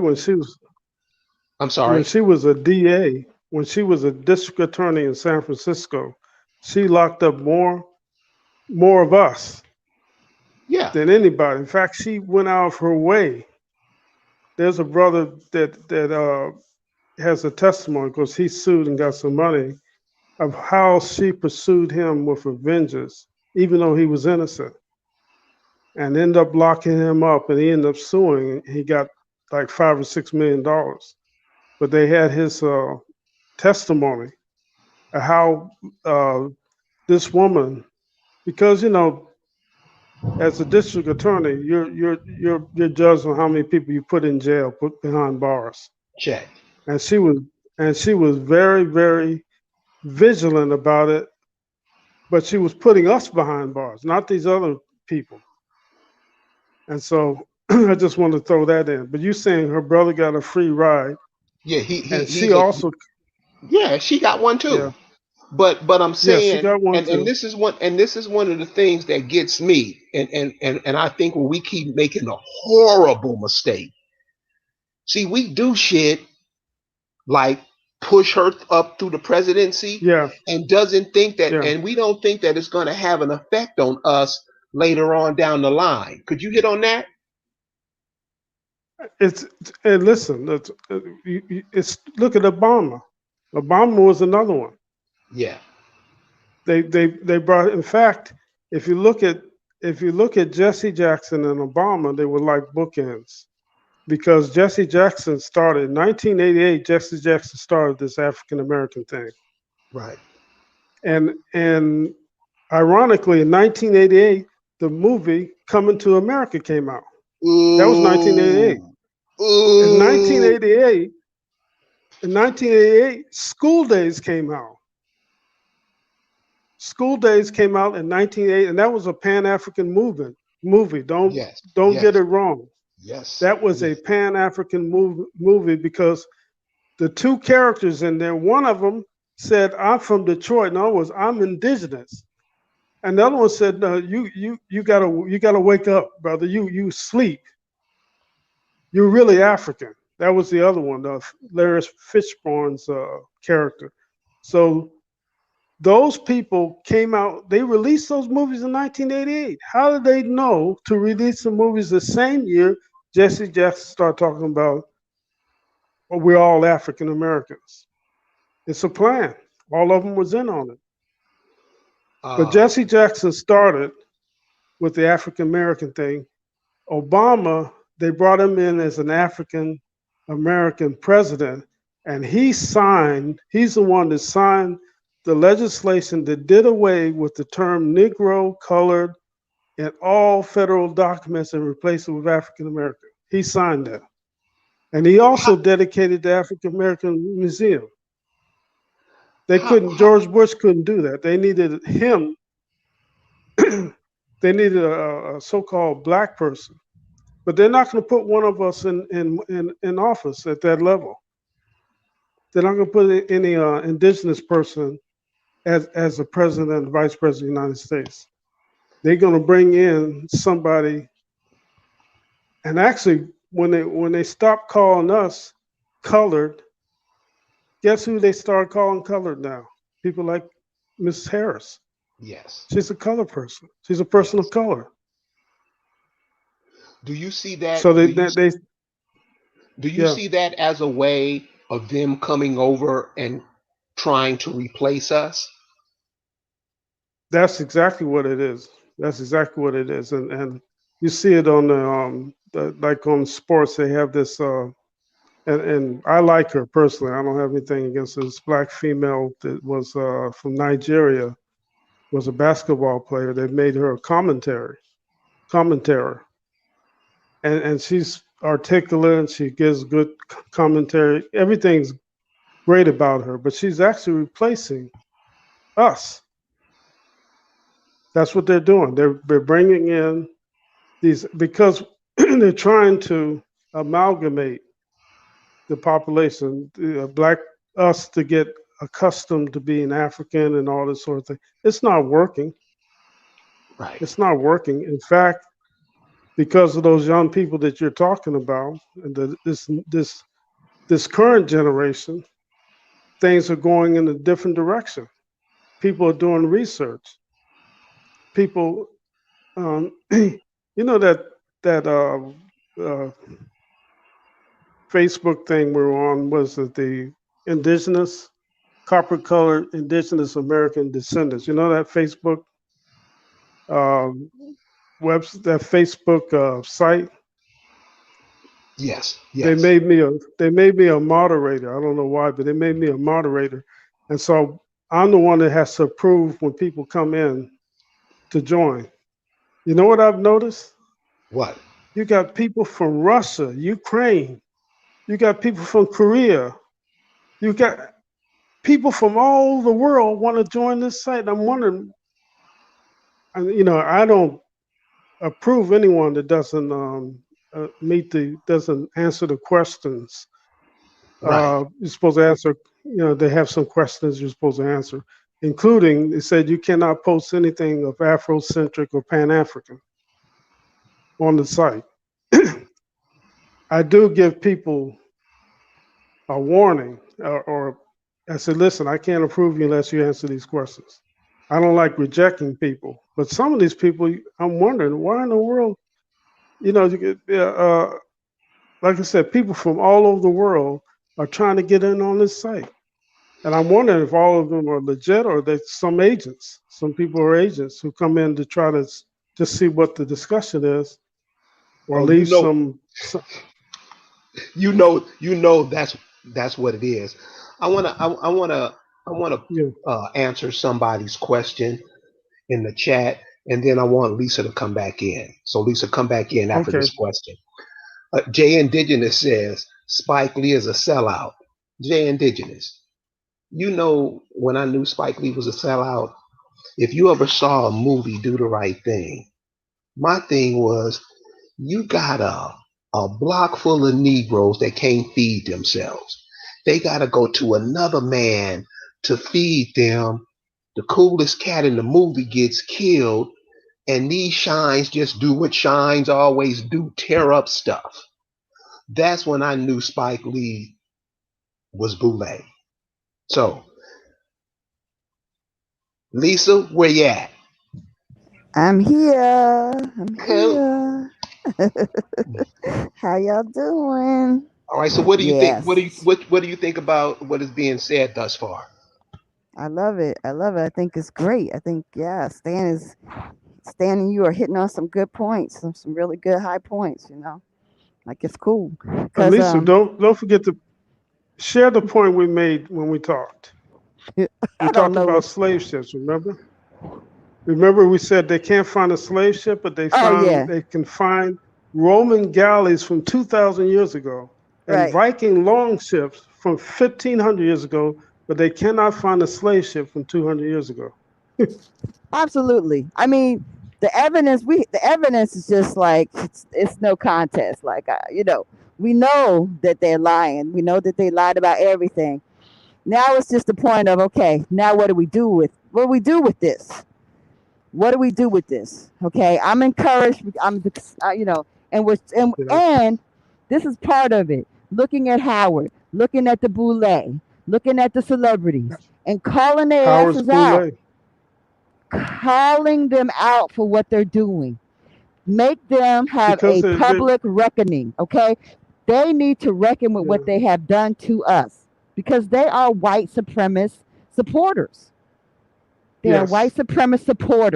I'm when sorry. she was a DA, when she was a district attorney in San Francisco, she locked up more of us Yeah. than anybody. In fact, she went out of her way. There's a brother that has a testimony because he sued and got some money of how she pursued him with a vengeance, even though he was innocent, and ended up locking him up, and he ended up suing. He got like $5 or $6 million, but they had his testimony of how this woman, because as a district attorney, you're judged on how many people you put in jail, put behind bars. Check. And she was very, very vigilant about it, but she was putting us behind bars, not these other people. And so I just want to throw that in. But you saying her brother got a free ride, Yeah, he and she he's a also, yeah, she got one yeah, too. But I'm yeah, she saying, got one and too. this is one of the things that gets me, and I think when we keep making a horrible mistake. See, we do shit like push her up through the presidency, Yeah, and doesn't think that, yeah. and we don't think that it's going to have an effect on us later on down the line. Could you hit on that? It's and listen, it's look at Obama. Obama was another one. Yeah. They brought. In fact, if you look at Jesse Jackson and Obama, they were like bookends because Jesse Jackson started in 1988. Jesse Jackson started this African American thing, Right. and ironically, in 1988, the movie Coming to America came out. That was 1988. Ooh. In Ooh. 1988, in 1988, School Daze came out. School Daze came out in 1980, and that was a Pan-African movie. Yes. Don't get Yes. it wrong. Yes. That was a Yes. Pan-African movie because the two characters in there, one of them said, "I'm from Detroit," and the other was, "I'm indigenous," and the other one said, "No, you gotta wake up, brother. You sleep. You're really African." That was the other one, Larry Fishburne's character. So those people came out, they released those movies in 1988. How did they know to release the movies the same year Jesse Jackson started talking about, well, we're all African Americans? It's a plan. All of them was in on it. But Uh, Jesse Jackson started with the African American thing. Obama, they brought him in as an African American president, and he's the one that signed the legislation that did away with the term Negro, colored, in all federal documents and replaced it with African American. He signed that. And he also how, dedicated the African American Museum. how, George Bush couldn't do that. They needed him, they needed a so called black person. But they're not going to put one of us in office at that level. They're not going to put any indigenous person as the president and vice president of the United States. They're going to bring in somebody. And actually, when they stopped calling us colored, guess who they start calling colored now? People like Miss Harris. yes. She's a color person. She's a person of Yes. color. Do you see that? So Do you yeah, see that as a way of them coming over and trying to replace us? that's exactly what it is. That's exactly what it is. And you see it on like on sports, they have this and I like her personally. I don't have anything against this black female that was from Nigeria, was a basketball player. They made her a commentator, and she's articulate and she gives good commentary. Everything's great about her, but she's actually replacing us. That's what they're doing. They're bringing in these because they're trying to amalgamate the population, black us to get accustomed to being African and all this sort of thing. It's not working. Right. It's not working. In fact, because of those young people that you're talking about, and this current generation, things are going in a different direction. People are doing research. People, you know that Facebook thing we were on was that the indigenous copper colored indigenous American descendants. You know that Facebook um, that Facebook site. Yes. They Yes. made me a they made me a moderator. I don't know why, but they made me a moderator, and so I'm the one that has to approve when people come in to join. You know what I've noticed? What? You got people from Russia, Ukraine. You got people from Korea. You got people from all the world want to join this site. I'm wondering, I don't approve anyone that doesn't doesn't answer the questions. Right. You're supposed to answer. They have some questions you're supposed to answer, including it said you cannot post anything of Afrocentric or Pan African on the site. I do give people a warning, or I said, listen, I can't approve you unless you answer these questions. I don't like rejecting people, but some of these people, I'm wondering why in the world, like I said, people from all over the world are trying to get in on this site. And I'm wondering if all of them are legit or there's some agents. Some people are agents who come in to try to just see what the discussion is or Oh, leave some. that's what it is. I wanna Yeah. answer somebody's question in the chat, and then I want Lisa to come back in. So Lisa, come back in after Okay. this question. Jay Indigenous says Spike Lee is a sellout. Jay Indigenous, when I knew Spike Lee was a sellout, if you ever saw a movie Do the Right Thing, my thing was you got a block full of Negroes that can't feed themselves. They got to go to another man to feed them. The coolest cat in the movie gets killed, and these shines just do what shines always do, tear up stuff. That's when I knew Spike Lee was boule. So, Lisa, where you at? I'm here. I'm Hell, here. How y'all doing? all right. So, what do you think? Yes. What do you think about what is being said thus far? I love it. I love it. I think it's great. I think, yeah, Stan and you are hitting on some good points, some really good high points, Like it's cool. Cause Lisa, don't forget to share the point we made when we talked. We I don't talked know about what. slave ships, remember? Remember we said they can't find a slave ship, but Oh yeah. they can find Roman galleys from 2,000 years ago and Right. Viking longships from 1,500 years ago, but they cannot find a slave ship from 200 years ago. Absolutely. I mean, the evidence is just like it's no contest. Like we know that they're lying. We know that they lied about everything. Now it's just the point of, okay, now what do we do with this? What do we do with this? Okay, I'm encouraged. And Yeah. and this is part of it. Looking at Howard, looking at the Boule, looking at the celebrities, and calling their Howard's asses out, Boule. calling them out for what they're doing. Make them have Because a public reckoning. Okay, they need to reckon with yeah, what they have done to us because they are white supremacist supporters. They are white yes. supremacist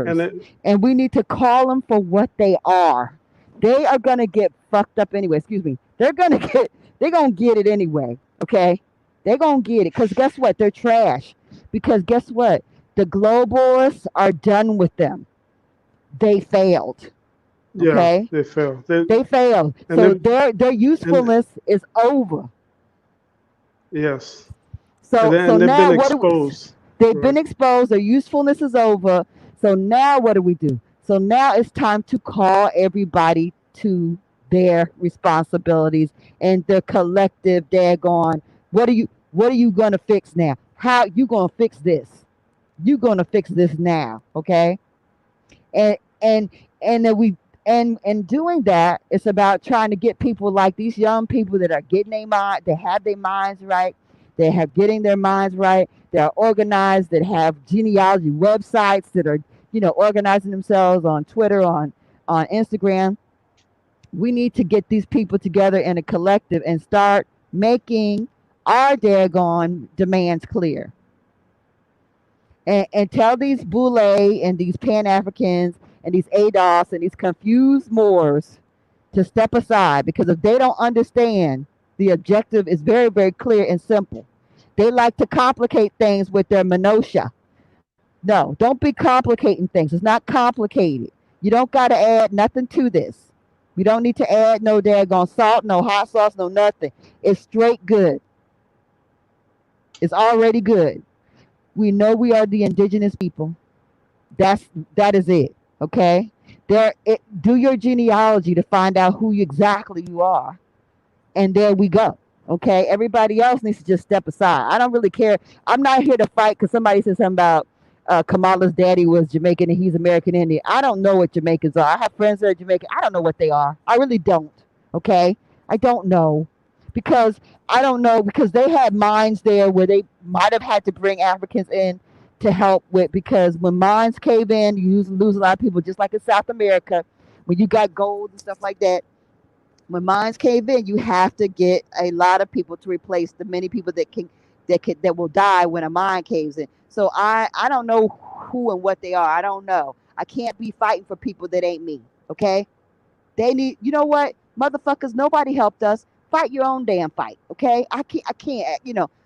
And supporters, it, and we need to call them for what they are. They are gonna get fucked up anyway. Excuse me. They're gonna get it anyway. Okay, they're gonna get it because guess what? They're trash. Because guess what? The globalists are done with them. They failed. yeah, Okay, they fell. they failed. And So then, their and usefulness is over. yes. And So then they've been now what do we, exposed. they've Right. been exposed, their usefulness is over. So now what do we do? So now it's time to call everybody to their responsibilities and their collective daggone. What are you gonna fix now? How you gonna fix this? You gonna fix this now, okay? And and and then we and doing that, it's about trying to get people like these young people that are getting their mind, they have their minds right, they have getting their minds right, they are organized, that have genealogy websites that are organizing themselves on Twitter, on Instagram. We need to get these people together in a collective and start making our daggone demands clear and tell these Boule and these Pan Africans and these ADOS and these confused Moors to step aside because if they don't understand, the objective is very, very clear and simple. They like to complicate things with their minutia. No, don't be complicating things. It's not complicated. You don't got to add nothing to this. We don't need to add no daggone salt, no hot sauce, no nothing. It's straight good. It's already good. We know we are the indigenous people. That is it. Okay. Do your genealogy to find out who exactly you are, and there we go. Okay, everybody else needs to just step aside. I don't really care. I'm not here to fight because somebody said something about Kamala's daddy was Jamaican and he's American Indian. I don't know what Jamaicans are. I have friends that are Jamaican. I don't know what they are. I really don't. Okay, I don't know because I don't know because they had mines there where they might have had to bring Africans in to help with, because when mines cave in, you lose a lot of people, just like in South America when you got gold and stuff like that. When mines cave in, you have to get a lot of people to replace the many people that will die when a mine caves in. So I don't know who and what they are. I don't know. I can't be fighting for people that ain't me. Okay? They need, you know what, motherfuckers. Nobody helped us. Fight your own damn fight. Okay? I can't.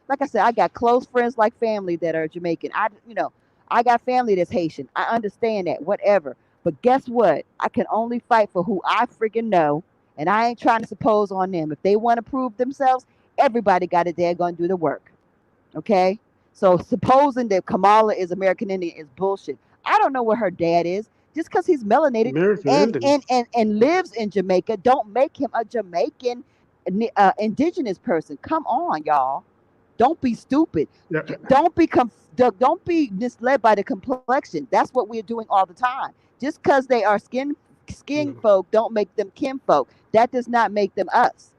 Like I said, I got close friends like family that are Jamaican. I got family that's Haitian. I understand that. Whatever. But guess what? I can only fight for who I freaking know, and I ain't trying to suppose on them. If they want to prove themselves, everybody got it. They're gonna do the work. Okay? So supposing that Kamala is American Indian is bullshit. I don't know what her dad is. Just because he's melanated American and, Indian. and lives in Jamaica, don't make him a Jamaican indigenous person. Come on, y'all. Don't be stupid. Yeah. Don't be misled by the complexion. That's what we're doing all the time. Just because they are skin Mm. folk, don't make them kinfolk. That does not make them us.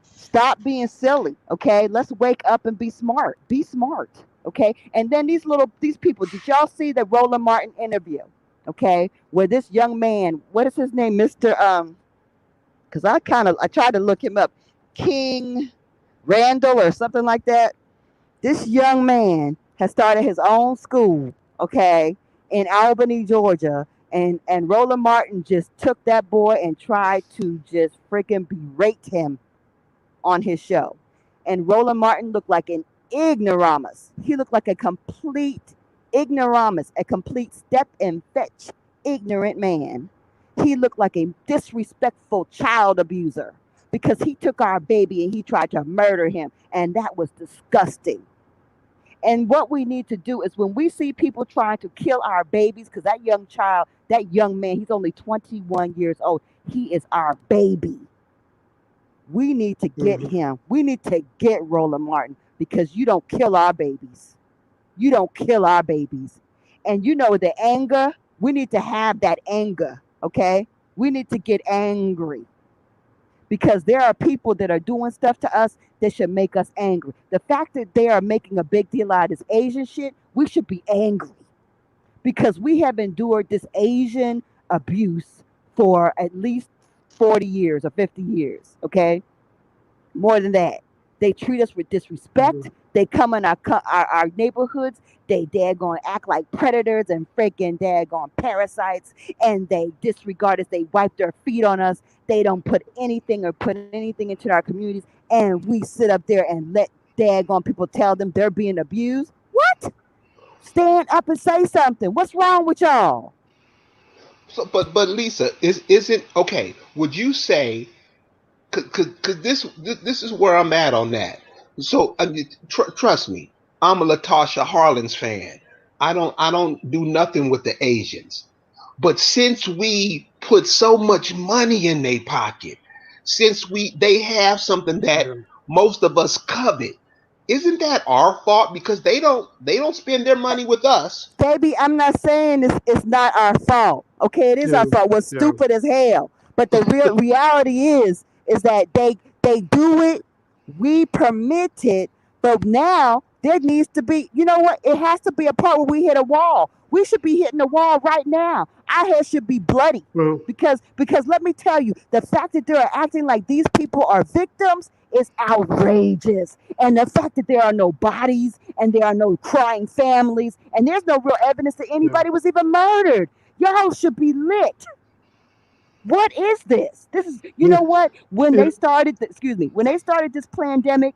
Stop being silly, okay? Let's wake up and be smart. Be smart, okay? And then these people, did y'all see the Roland Martin interview? Okay, where this young man, what is his name, Mister because I tried to look him up, King Randall or something like that. This young man has started his own school, okay, in Albany, Georgia, and Roland Martin just took that boy and tried to just freaking berate him on his show. And Roland Martin looked like an ignoramus. He looked like a complete ignoramus, a complete step and fetch ignorant man. He looked like a disrespectful child abuser because he took our baby and he tried to murder him. And that was disgusting. And what we need to do is when we see people trying to kill our babies, because that young child, that young man, he's only 21 years old. He is our baby. We need to get Mhm. him. We need to get Roland Martin because you don't kill our babies. You don't kill our babies. And the anger, we need to have that anger, okay? We need to get angry because there are people that are doing stuff to us that should make us angry. The fact that they are making a big deal out of this Asian shit, we should be angry because we have endured this Asian abuse for at least 40 years or 50 years, okay? More than that. They treat us with disrespect. Mhm. They come in our neighborhoods. They daggone act like predators and freaking daggone parasites, and they disregard us. They wipe their feet on us. They don't put anything or put anything into our communities, and we sit up there and let daggone people tell them they're being abused. What? Stand up and say something. What's wrong with y'all? So, but Lisa, isn't okay? Would you say, because this is where I'm at on that. So trust me, I'm a Latasha Harlins fan. I don't do nothing with the Asians. But since we put so much money in their pocket, since they have something that Yeah. most of us covet, isn't that our fault? Because they don't spend their money with us. Baby, I'm not saying it's not our fault. Okay, it is our Yeah. fault. We're Yeah. stupid as hell. But the real reality is that they do it, we permit it, but now there needs to be, you know what? It has to be a part where we hit a wall. We should be hitting the wall right now. Our head should be bloody. Well. Because let me tell you, the fact that they're acting like these people are victims is outrageous. And the fact that there are no bodies and there are no crying families and there's no real evidence that Yeah. anybody was even murdered. Y'all should be lit. What is this? This is, you Yeah. know what? When Yeah. they started, when they started this pandemic,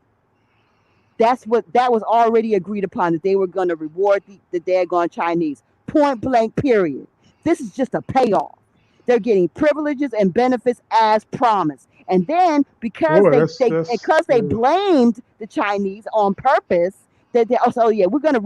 that was already agreed upon that they were going to reward the daggone Chinese. Point blank, period. This is just a payoff. They're getting privileges and benefits as promised. And then Boy, that's because they blamed the Chinese on purpose, that they also, oh yeah, we're gonna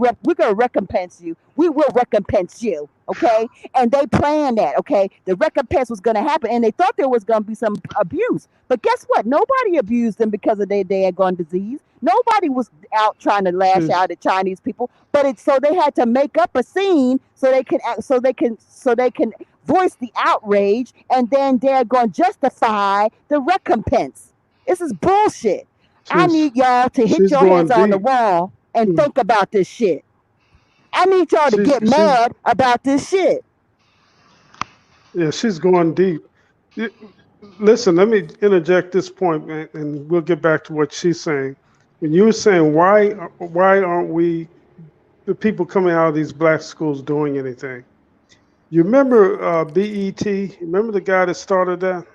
recompense you. We will recompense you, okay? And they planned that, okay? The recompense was gonna happen, and they thought there was gonna be some abuse. But guess what? Nobody abused them because of their daggone disease. Nobody was out trying to lash she's out at Chinese people. But it's so they had to make up a scene so they can voice the outrage, and then they're going to justify the recompense. This is bullshit. I she's need y'all to hit she's your heads going on the deep. wall and Mm. think about this shit. I need y'all to get She's mad about this shit. yeah, she's going deep. Y- Listen, let me interject this point, man, and we'll get back to what she's saying. When you were saying why aren't we the people coming out of these black schools doing anything? You remember BET? You remember the guy that started that?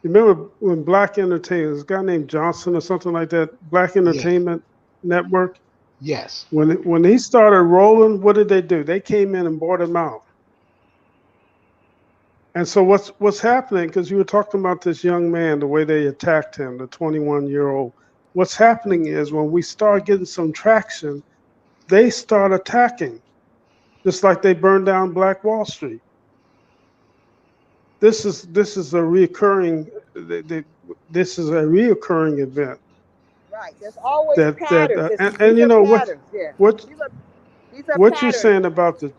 You remember when Black Entertainment, this guy named Johnson or something like that, Black Yeah. Entertainment Network? Yes. When he started rolling, what did they do? They came in and bought him out. And so what's happening? Because you were talking about this young man, the way they attacked him, the 21-year-old. What's happening is when we start getting some traction, they start attacking, just like they burned down Black Wall Street. This is a reoccurring this is a reoccurring event Right. There's always that patterns. and These you are know patterns. Yeah. what These are these are what you're patterns. saying about the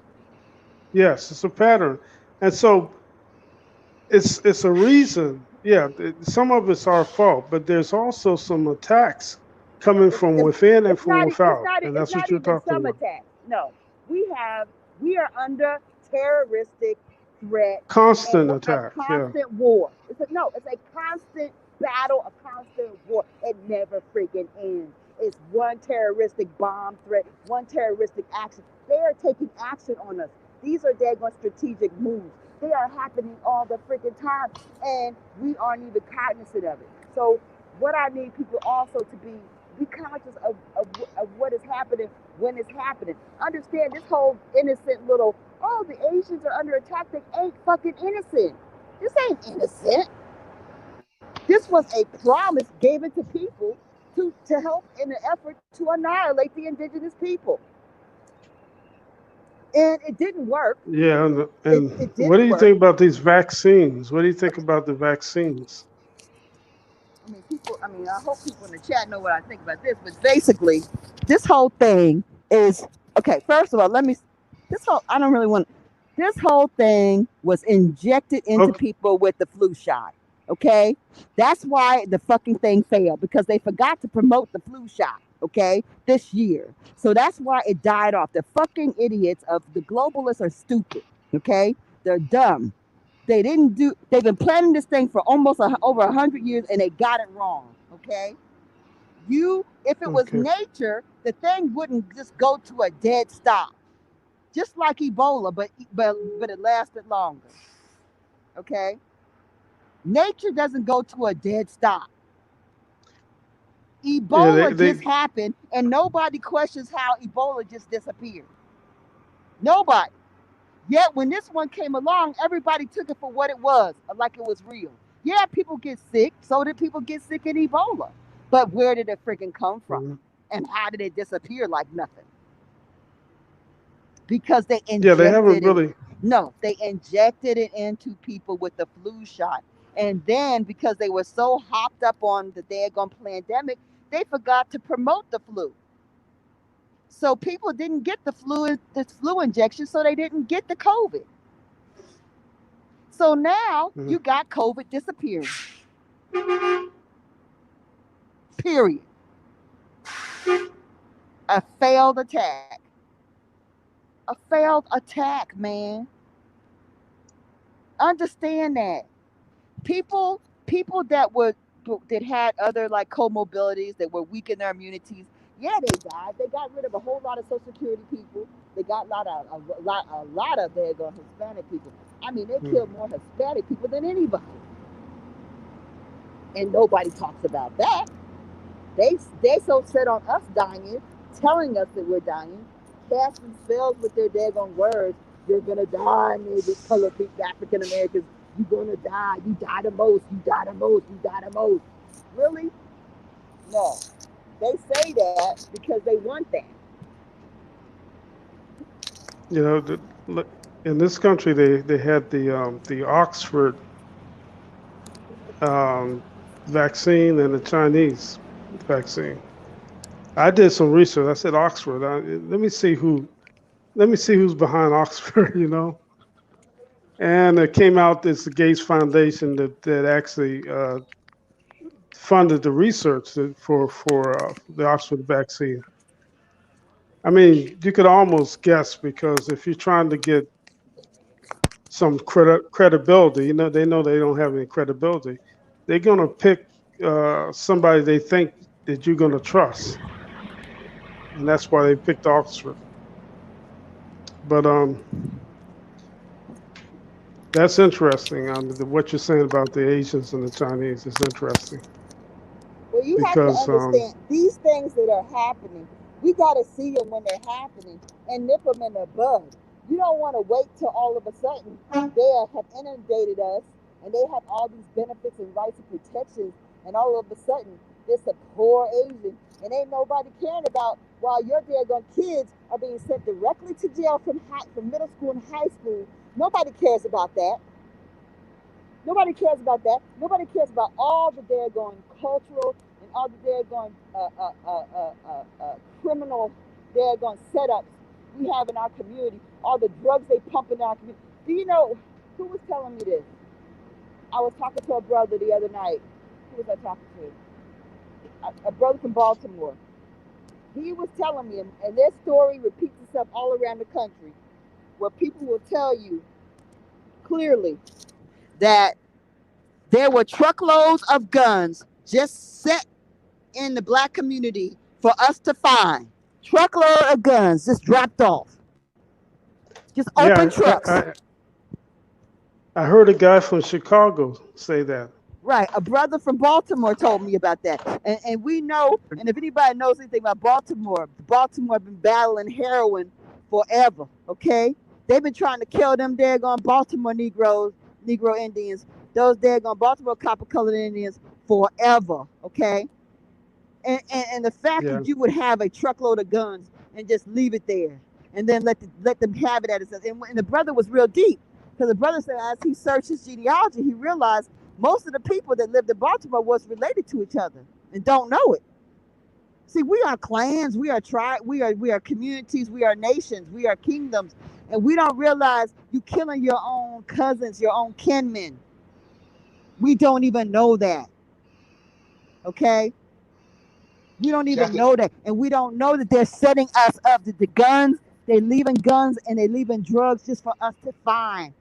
yes, it's a pattern, and so it's a reason. Yeah, some of it's our fault, but there's also some attacks coming from within and from without, and It's that's what not you're even talking some about. attacks. No, we have we are under terroristic threat and Constant a attack. Yeah. constant war. It's a constant battle, a constant war. It never freaking ends. It's one terroristic bomb threat, one terroristic action. They are taking action on us. These are daggone strategic moves. They are happening all the freaking time, and we aren't even cognizant of it. So, what I need people also to be conscious of what is happening when it's happening. Understand this whole innocent little, oh, the Asians are under attack. They ain't fucking innocent. This ain't innocent. This was a promise given to people to help in the effort to annihilate the indigenous people. And it didn't work. Yeah, It and what do didn't you work. think about these vaccines? What do you think about the vaccines? I hope people in the chat know what I think about this, but basically, this whole thing is okay. First of all, I don't really want, this whole thing was injected into Okay. people with the flu shot. Okay, that's why the fucking thing failed because they forgot to promote the flu shot. Okay, this year, so that's why it died off. The fucking idiots of the globalists are stupid. Okay, they're dumb. They've been planning this thing for almost over 100 years, and they got it wrong. Okay, if it was Okay. nature, the thing wouldn't just go to a dead stop, just like Ebola, but it lasted longer. Okay, nature doesn't go to a dead stop. Yeah, Ebola just happened, and nobody questions how Ebola just disappeared. Nobody. Yet when this one came along, everybody took it for what it was, like it was real. Yeah, people get sick. So did people get sick in Ebola. But where did it freaking come from? mhm. And how did it disappear like nothing? Because they Yeah, they haven't injected it. really. No, they injected it into people with the flu shot. And then because they were so hopped up on the daggone pandemic, they forgot to promote the flu. So people didn't get the flu injection, so they didn't get the COVID. So now Mhm. you got COVID disappearing. Period. A failed attack. A failed attack, man. Understand that. People that had other like comorbidities that were weak in their immunities, yeah, they died. They got rid of a whole lot of Social Security people. They got a lot of their Hispanic people. I mean, they Mhm. killed more Hispanic people than anybody, and nobody talks about that. They so set on us dying, telling us that we're dying, casting spells with their daggone words. You're gonna die, niggas, colored people, African Americans. You're gonna die. You die the most. You die the most. You die the most. Really? No. They say that because they want that. You know, in this country, they had the Oxford um, vaccine and the Chinese vaccine. I did some research. I said Oxford. Let me see who's behind Oxford. You know, and it came out it's the Gates Foundation that actually funded the research for the Oxford vaccine. I mean, you could almost guess because if you're trying to get some credibility, you know, they don't have any credibility. They're gonna pick somebody they think that you're gonna trust, and that's why they picked Oxford. But that's interesting. What you're saying about the Asians and the Chinese is interesting Well, you have to because understand these things that are happening. We got to see them when they're happening and nip them in the bud. You don't want to wait till all of a sudden they have inundated us and they have all these benefits and rights and protections, and all of a sudden it's a poor Asian and ain't nobody caring about while your daggone kids are being sent directly to jail from middle school and high school. Nobody cares about that. Nobody cares about that. Nobody cares about all the daggone cultural and all the daggone criminal daggone setups we have in our community, all the drugs they pump in our community. Do you know who was telling me this? I was talking to a brother the other night. Who was I talking to? A brother from Baltimore. He was telling me, and this story repeats itself all around the country, where people will tell you clearly that there were truckloads of guns just set in the black community for us to find. Truckload of guns just dropped off. Just open yeah, trucks. I heard a guy from Chicago say that. Right. A brother from Baltimore told me about that. And we know, and if anybody knows anything about Baltimore been battling heroin forever. Okay? They've been trying to kill them daggone Baltimore Negroes, Negro Indians, those daggone Baltimore copper colored Indians forever. Okay? And the fact Yeah, that you would have a truckload of guns and just leave it there and then let them have it at itself. And the brother was real deep because the brother said as he searched his genealogy, he realized most of the people that lived in Baltimore was related to each other and don't know it. See, we are clans, we are we are communities, we are nations, we are kingdoms, and we don't realize you killing your own cousins, your own kinmen. We don't even know that. Okay? We don't See, I even think, know that. And we don't know that they're setting us up. That the guns, they're leaving guns and they're leaving drugs just for us to find.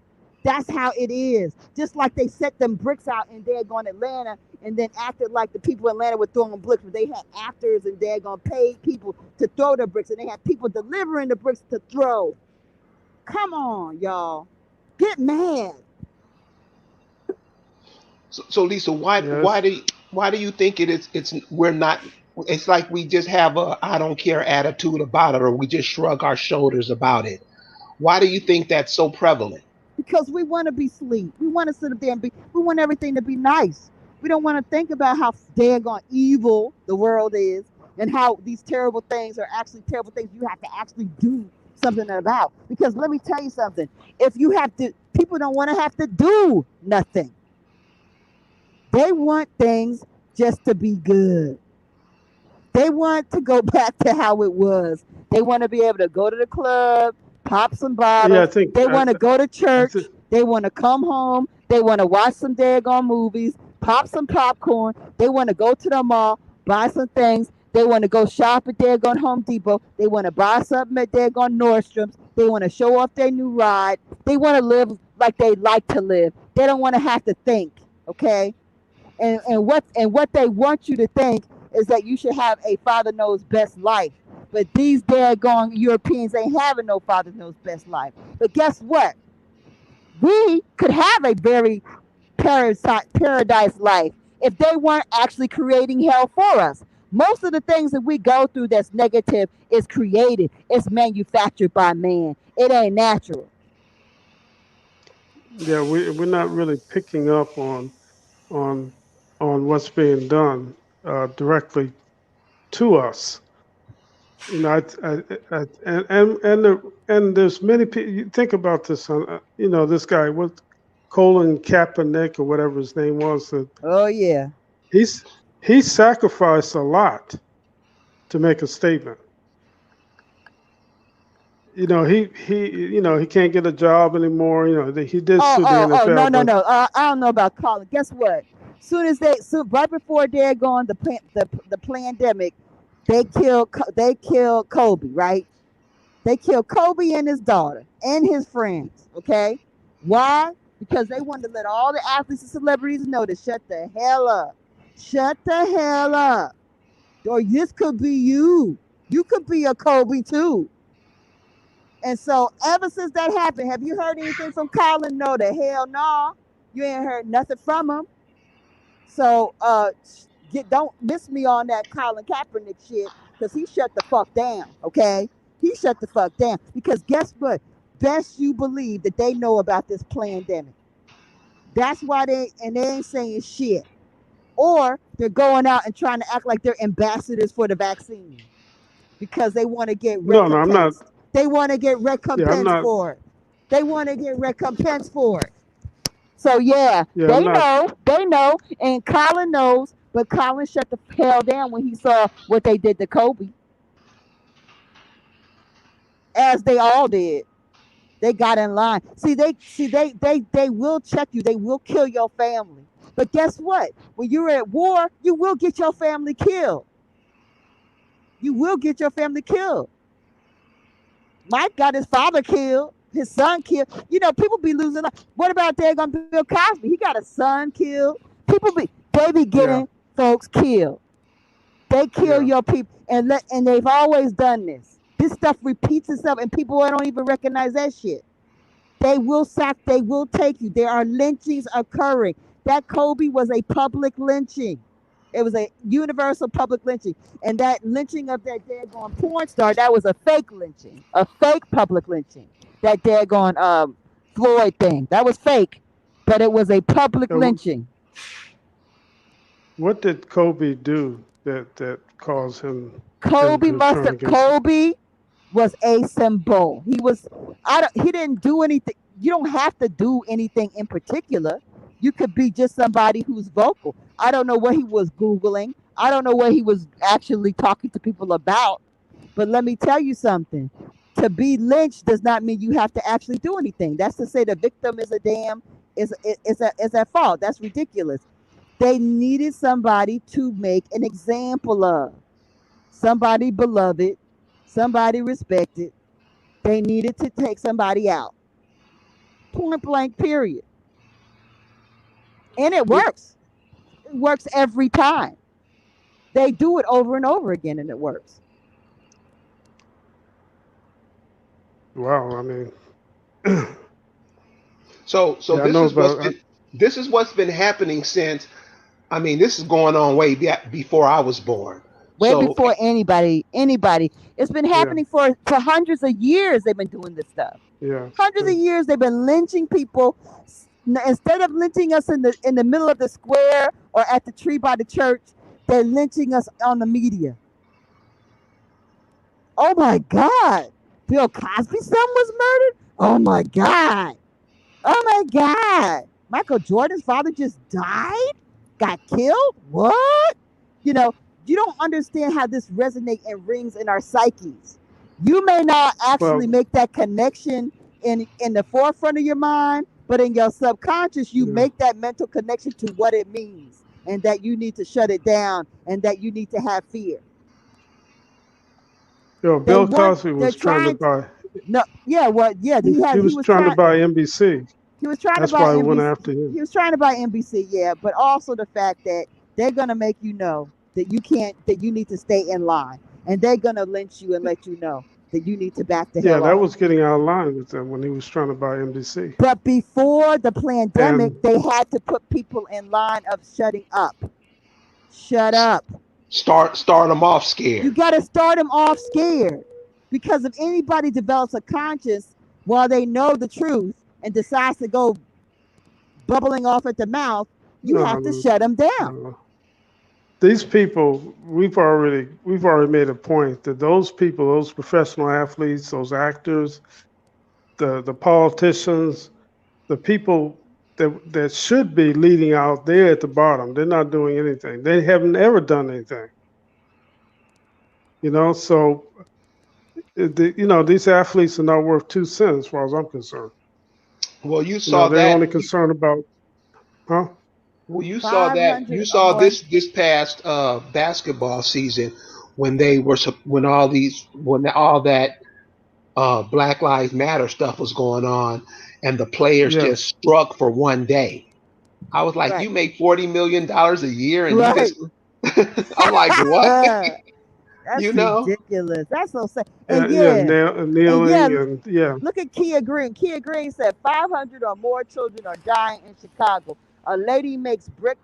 That's how it is. Just like they set them bricks out in daggone Atlanta and then acted like the people in Atlanta were throwing bricks, but they had actors and daggone paid people to throw the bricks and they had people delivering the bricks to throw. Come on, y'all. Get mad. so Lisa, yes, why do you think it's we're not? It's like we just have a I don't care attitude about it, or we just shrug our shoulders about it. Why do you think that's so prevalent? Because we want to be sleep. We want to sit up there and we want everything to be nice. We don't want to think about how daggone evil the world is and how these terrible things are actually terrible things you have to actually do something about. Because let me tell you something. If you have to, people don't want to have to do nothing. They want things just to be good. They want to go back to how it was. They want to be able to go to the club, pop some yeah. bottles. They want to go to I think church. They want to come home. They want to watch some daggone movies, pop some popcorn. They want to go to the mall, buy some things. They want to go shop at daggone Home Depot. They want to buy something at daggone Nordstrom's. They want to show off their new ride. They want to live like they like to live. They don't want to have to think. Okay, and what they want you to think is that you should have a father knows best life. But these daggone Europeans ain't having no father knows best life. But guess what? We could have a very paradise life if they weren't actually creating hell for us. Most of the things that we go through that's negative is created. It's manufactured by man. It ain't natural. Yeah, we're not really picking up on on what's being done directly to us. You know, and there's many people. You think about this. You know, this guy, what Colin Kaepernick or whatever his name was. Oh yeah. He's he sacrificed a lot to make a statement. He can't get a job anymore. You know, he did Oh, sue the oh, oh, no, NFL, no, but no. I don't know about Colin. Guess what? Right before they're gone, the pandemic, they killed Kobe, right? They killed Kobe and his daughter and his friends. Okay, why? Because they wanted to let all the athletes and celebrities know to shut the hell up, shut the hell up, or this could be you. You could be a Kobe too. And so ever since that happened, have you heard anything from Colin? No, the hell no. You ain't heard nothing from him. So don't miss me on that Colin Kaepernick shit, because he shut the fuck down. Okay, he shut the fuck down because guess what? Best you believe that they know about this pandemic. That's why they ain't saying shit, or they're going out and trying to act like they're ambassadors for the vaccine because they want to get no, I'm not. recompensed. They want to get Yeah, I'm recompensed not. for it. They want to get recompensed for it. So yeah, Yeah, I'm they not. know, they know, and Colin knows, but Colin shut the hell down when he saw what they did to Kobe, as they all did. They got in line. They will check you. They will kill your family. But guess what? When you're at war, you will get your family killed. You will get your family killed. Mike got his father killed, his son killed. You know, people be losing life. What about daggone Bill Cosby? He got a son killed. They be Yeah, getting folks killed. They kill yeah. your people, and they've always done this. This stuff repeats itself, and people don't even recognize that shit. They will take you. There are lynchings occurring. That Kobe was a public lynching. It was a universal public lynching. And that lynching of that daggone porn star, that was a fake lynching. A fake public lynching. That daggone Floyd thing. That was fake. But it was a public So lynching. what did Kobe do that caused him to turn against it? Kobe was a symbol. He didn't do anything. You don't have to do anything in particular. You could be just somebody who's vocal. I don't know what he was Googling. I don't know what he was actually talking to people about. But let me tell you something. To be lynched does not mean you have to actually do anything. That's to say the victim is at fault. That's ridiculous. They needed somebody to make an example of. Somebody beloved, somebody respected. They needed to take somebody out. Point blank, period. And it It, works. It works every time. They do it over and over again, and it works. wow, I mean, So yeah, I know about. this is what's been happening since. I mean, this is going on way back before I was born. Way So before anybody. It's been Yeah, happening for hundreds of years. They've been doing this stuff. yeah, Hundreds of years they've been lynching people. Instead of lynching us in the middle of the square or at the tree by the church, they're lynching us on the media. Oh my God. Bill Cosby's son was murdered? Oh my God. Oh my God. Michael Jordan's father just died? Got killed? What? You know, you don't understand how this resonates and rings in our psyches. You may not actually well, make that connection in the forefront of your mind, but in your subconscious, you yeah. make that mental connection to what it means and that you need to shut it down and that you need to have fear. Bill Cosby They're was trying to trying to, buy. no, yeah, well, yeah, He he was was trying to trying, buy NBC. he was trying to That's buy why we went NBC. after him. He was trying to buy NBC, yeah, but also the fact that they're gonna make you know that you need to stay in line, and they're gonna lynch you and let you know that you need to back the Yeah, hell that off. was getting out of line with them when he was trying to buy NBC. But before the pandemic, And they had to put people in line of shutting up. Shut up. start them off You scared. got to start them off scared. Because if anybody develops a conscience while they know the truth and decides to go bubbling off at the mouth, you have to Um, shut them down. these people, we've already made a point that those people, those professional athletes, those actors, the politicians, the people that should be leading out, they're at the bottom. They're not doing anything. They haven't ever done anything. So these athletes are not worth 2 cents as far as I'm concerned. Well, you saw They're that. only concerned about, huh? Well, you saw that. You 500 or saw more. this past basketball season when they were when all that Black Lives Matter stuff was going on, and the players Yes. just struck for one day. I was like, Right. you make $40 million a year, and you Right. just. I'm like, what? That's You know? ridiculous. That's so sad. Yeah, And yeah, yeah, and yeah, kneeling and yeah. look at Kia Green. Kia Green said 500 or more children are dying in Chicago. A lady makes brick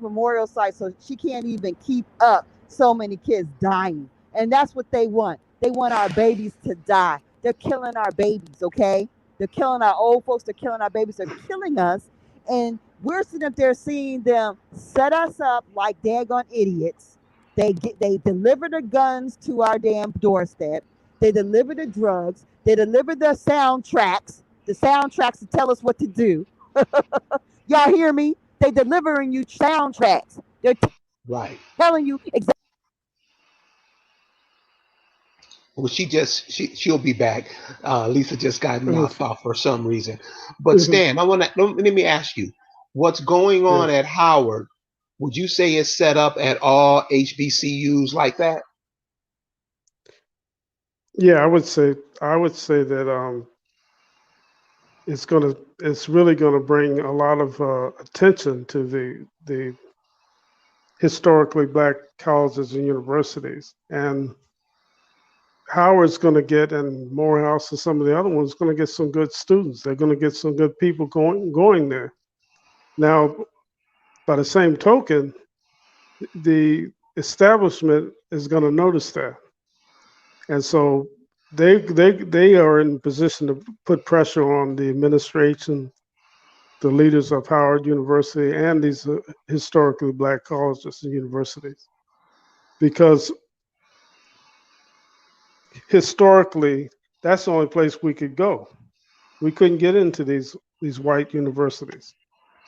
memorial sites so she can't even keep up so many kids dying. And that's what they want. They want our babies to die. They're killing our babies, okay? They're killing our old folks, they're killing our babies, they're killing us. And we're sitting up there seeing them set us up like daggone idiots. They deliver the guns to our damn doorstep. They deliver the drugs. They deliver the soundtracks to tell us what to do. Y'all hear me? They delivering you soundtracks. They're Right. telling you exactly. Well, she'll be back. Lisa just got Mhm. knocked off for some reason. But Stan, let me ask you, what's going on Yes. at Howard? Would you say it's set up at all HBCUs like that? Yeah, I would say that it's really gonna bring a lot of attention to the historically black colleges and universities, and Howard's going to get, and Morehouse and some of the other ones, going to get some good students. They're going to get some good people going there. Now, by the same token, the establishment is going to notice that, and so they are in position to put pressure on the administration, the leaders of Howard University, and these historically black colleges and universities, because historically that's the only place we could go. We couldn't get into these white universities.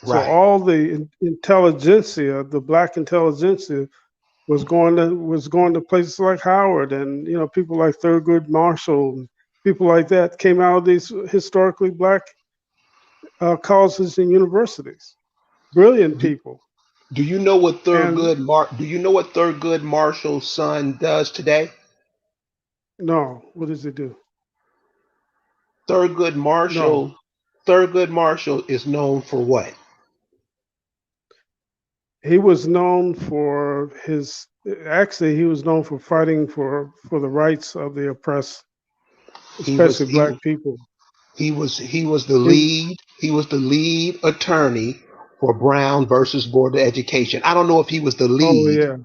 So Right. all the intelligentsia, the black intelligentsia, was going to places like Howard, and people like Thurgood Marshall, and people like that came out of these historically black colleges and universities. Brilliant Do, people. do you know what And Thurgood Marshall's son does today? no, what does it do? Thurgood No, Marshall Thurgood Marshall is known for what? he was known for his. Actually, he was known for fighting for the rights of the oppressed, He was especially he black people. He, he was the lead attorney for Brown versus Board of Education. I don't know if he was the oh lead, yeah,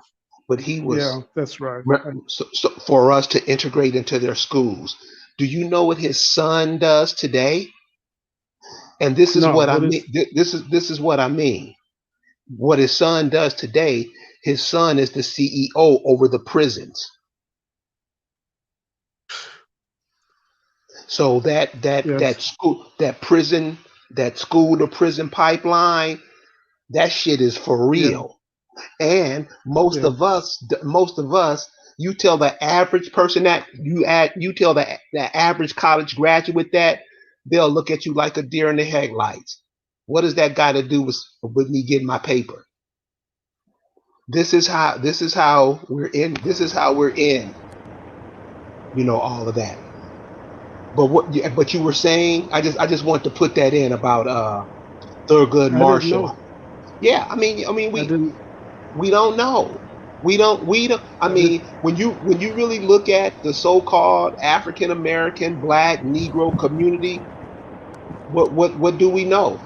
but he was yeah, that's right. so for us to integrate into their schools. Do you know what his son does today? And this is No, what I what mean. is? This is what I mean. What his son does today. His son is the CEO over the prisons. So Yes, that school to prison pipeline, that shit is for yeah, real. And yeah, most of us, you tell the average person that you tell the average college graduate that, they'll look at you like a deer in the headlights. What does that got to do with me getting my paper? This is how we're in, all of that. But you were saying, I just want to put that in about Thurgood I didn't Marshall. know. Yeah, I mean I didn't. we don't know. We don't I I did. mean, when you really look at the so-called African American Black Negro community, what do we know?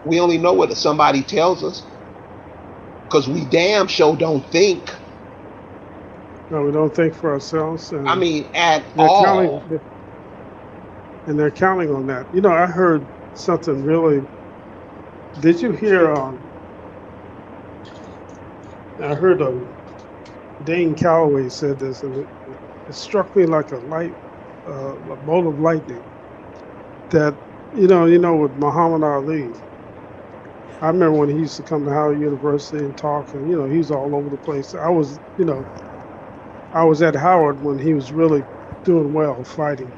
We only know what somebody tells us, because we damn sure don't think. No, we don't think for ourselves, I and mean, at they're all. counting. And they're counting on that. I heard something really. Did you hear? I heard Dane Calloway said this, and it struck me like a bolt of lightning. That with Muhammad Ali. I remember when he used to come to Howard University and talk, and he's all over the place. I was at Howard when he was really doing well fighting.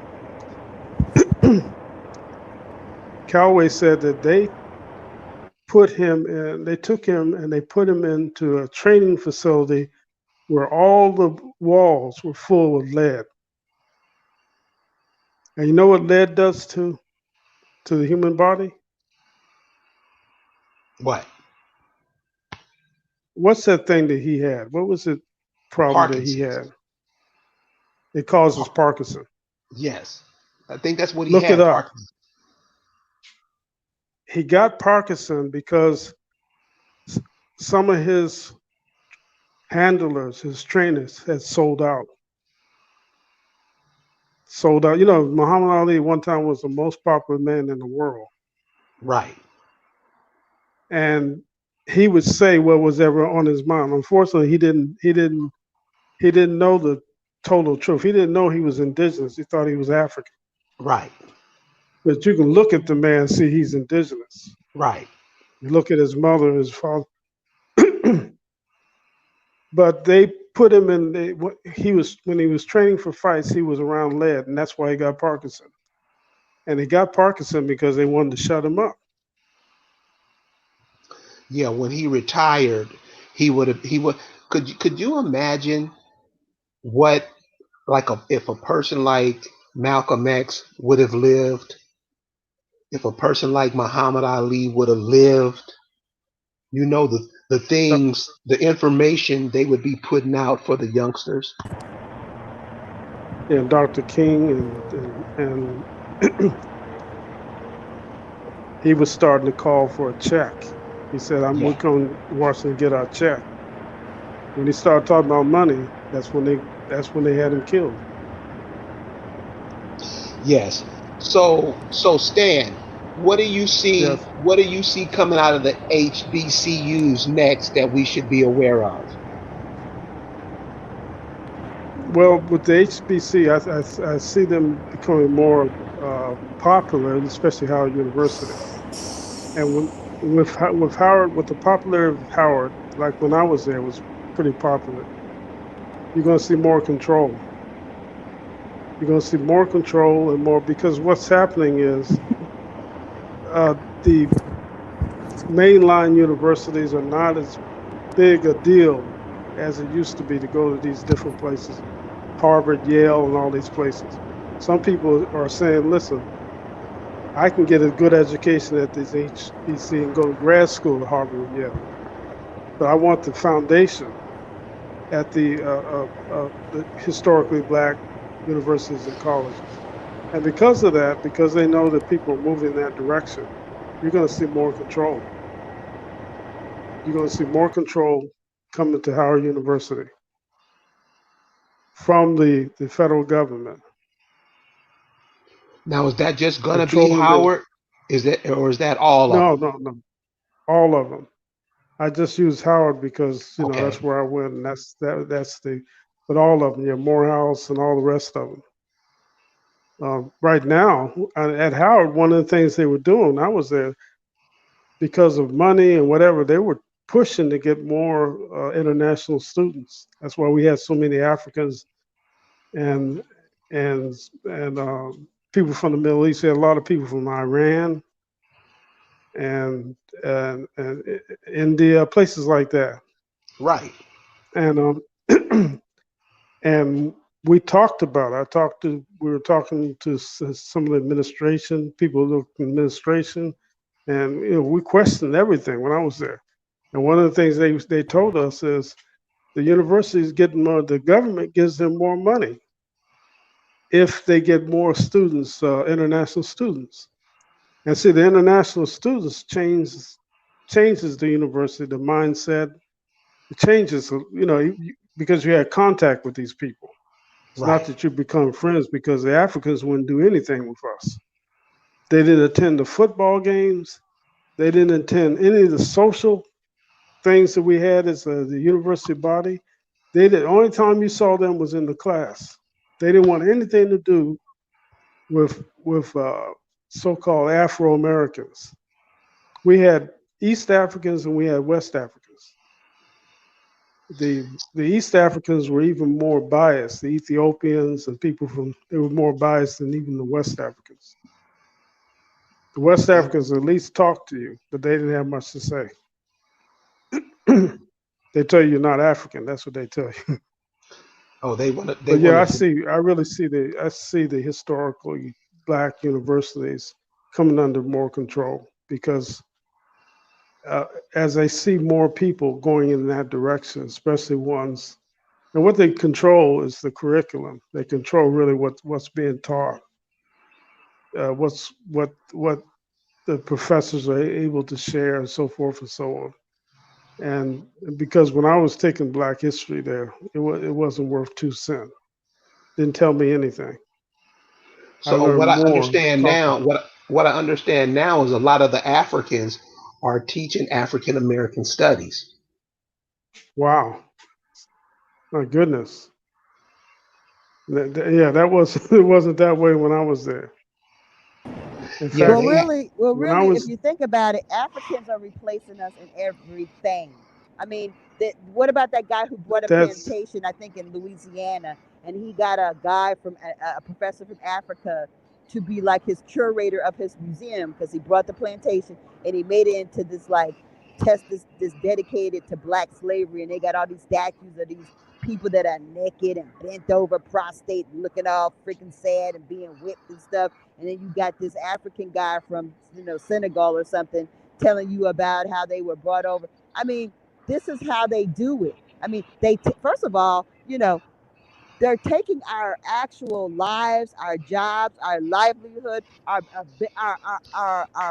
Calloway said that they took him and they put him into a training facility where all the walls were full of lead. And you know what lead does to the human body? What? What's that thing that he had? What was the problem that he Parkinson's. had? It causes Parkinson. Yes. I think that's what he Look it had, up. Parkinson's. He got Parkinson because some of his handlers, his trainers, had sold out. Sold out. Muhammad Ali one time was the most popular man in the world. Right. And he would say what was ever on his mind. Unfortunately, he didn't know the total truth. He didn't know he was indigenous. He thought he was African. Right. But you can look at the man and see he's indigenous. Right. You look at his mother, his father. But they put him in. When he was training for fights, he was around lead, and that's why he got Parkinson. And he got Parkinson because they wanted to shut him up. Yeah. When he retired, he would have. He would. Could you imagine what if a person like Malcolm X would have lived? If a person like Muhammad Ali would have lived, the things, the information they would be putting out for the youngsters. And Dr. King and he was starting to call for a check. He said, we're going to Washington to get our check. When he started talking about money, that's when they had him killed. Yes. So Stan, what do you see? Yes. What do you see coming out of the HBCUs next that we should be aware of? Well, with the HBC, I see them becoming more popular, especially Howard University. And with Howard, with the popularity of Howard, like when I was there, it was pretty popular. You're going to see more control. You're going to see more control and more, because what's happening is the mainline universities are not as big a deal as it used to be to go to these different places, Harvard, Yale, and all these places. Some people are saying, listen, I can get a good education at this HBC and go to grad school at Harvard and Yale, but I want the foundation at the historically black universities and colleges. And because of that, because they know that people are moving in that direction, you're going to see more control. You're going to see more control coming to Howard University from the federal government. Now, is that just going to be Howard? Is that all of them? No. All of them. I just use Howard because that's where I went, and but all of them, Morehouse and all the rest of them. Right now at Howard, one of the things they were doing, I was there because of money and whatever, they were pushing to get more international students. That's why we had so many Africans and people from the Middle East. We had a lot of people from Iran and India, places like that. Right. And and we talked about it. We were talking to some of the administration, people who looked in administration, and we questioned everything when I was there. And one of the things they told us is the university is getting more, the government gives them more money if they get more students, international students. And see, the international students changes the university, the mindset. It changes, because you had contact with these people. It's not that you become friends, because the Africans wouldn't do anything with us. They didn't attend the football games. They didn't attend any of the social things that we had as the university body. The only time you saw them was in the class. They didn't want anything to do with so-called Afro Americans. We had East Africans and we had West Africans. The East Africans were even more biased. The Ethiopians and people from they were more biased than even the West Africans. The West Okay. Africans at least talked to you, but they didn't have much to say. They tell you you're not African. That's what they tell you. Oh, they But yeah, wanted to. I really see the historically black universities coming under more control because uh, as I see more people going in that direction, especially ones, and what they control is the curriculum. They control really what's being taught, what the professors are able to share, and so forth and so on. And because when I was taking Black history there, it wasn't worth 2 cents. Didn't tell me anything. I So learned what I more understand talking. now, what I understand now is a lot of the Africans are teaching African American studies. Wow, my goodness. Yeah, that was it wasn't that way when I was there. In Yeah, Well, fact, they. really, well, when I really, if was you think about it, Africans are replacing us in everything. I mean, what about that guy who bought a that's plantation? I think in Louisiana, and he got a guy from a professor from Africa to be like his curator of his museum because he brought the plantation and he made it into this like this dedicated to black slavery, and they got all these statues of these people that are naked and bent over, prostrate, looking all freaking sad and being whipped and stuff, and then you got this African guy from Senegal or something telling you about how they were brought over. I mean, this is how they do it. I mean, first of all, they're taking our actual lives, our jobs, our livelihood, our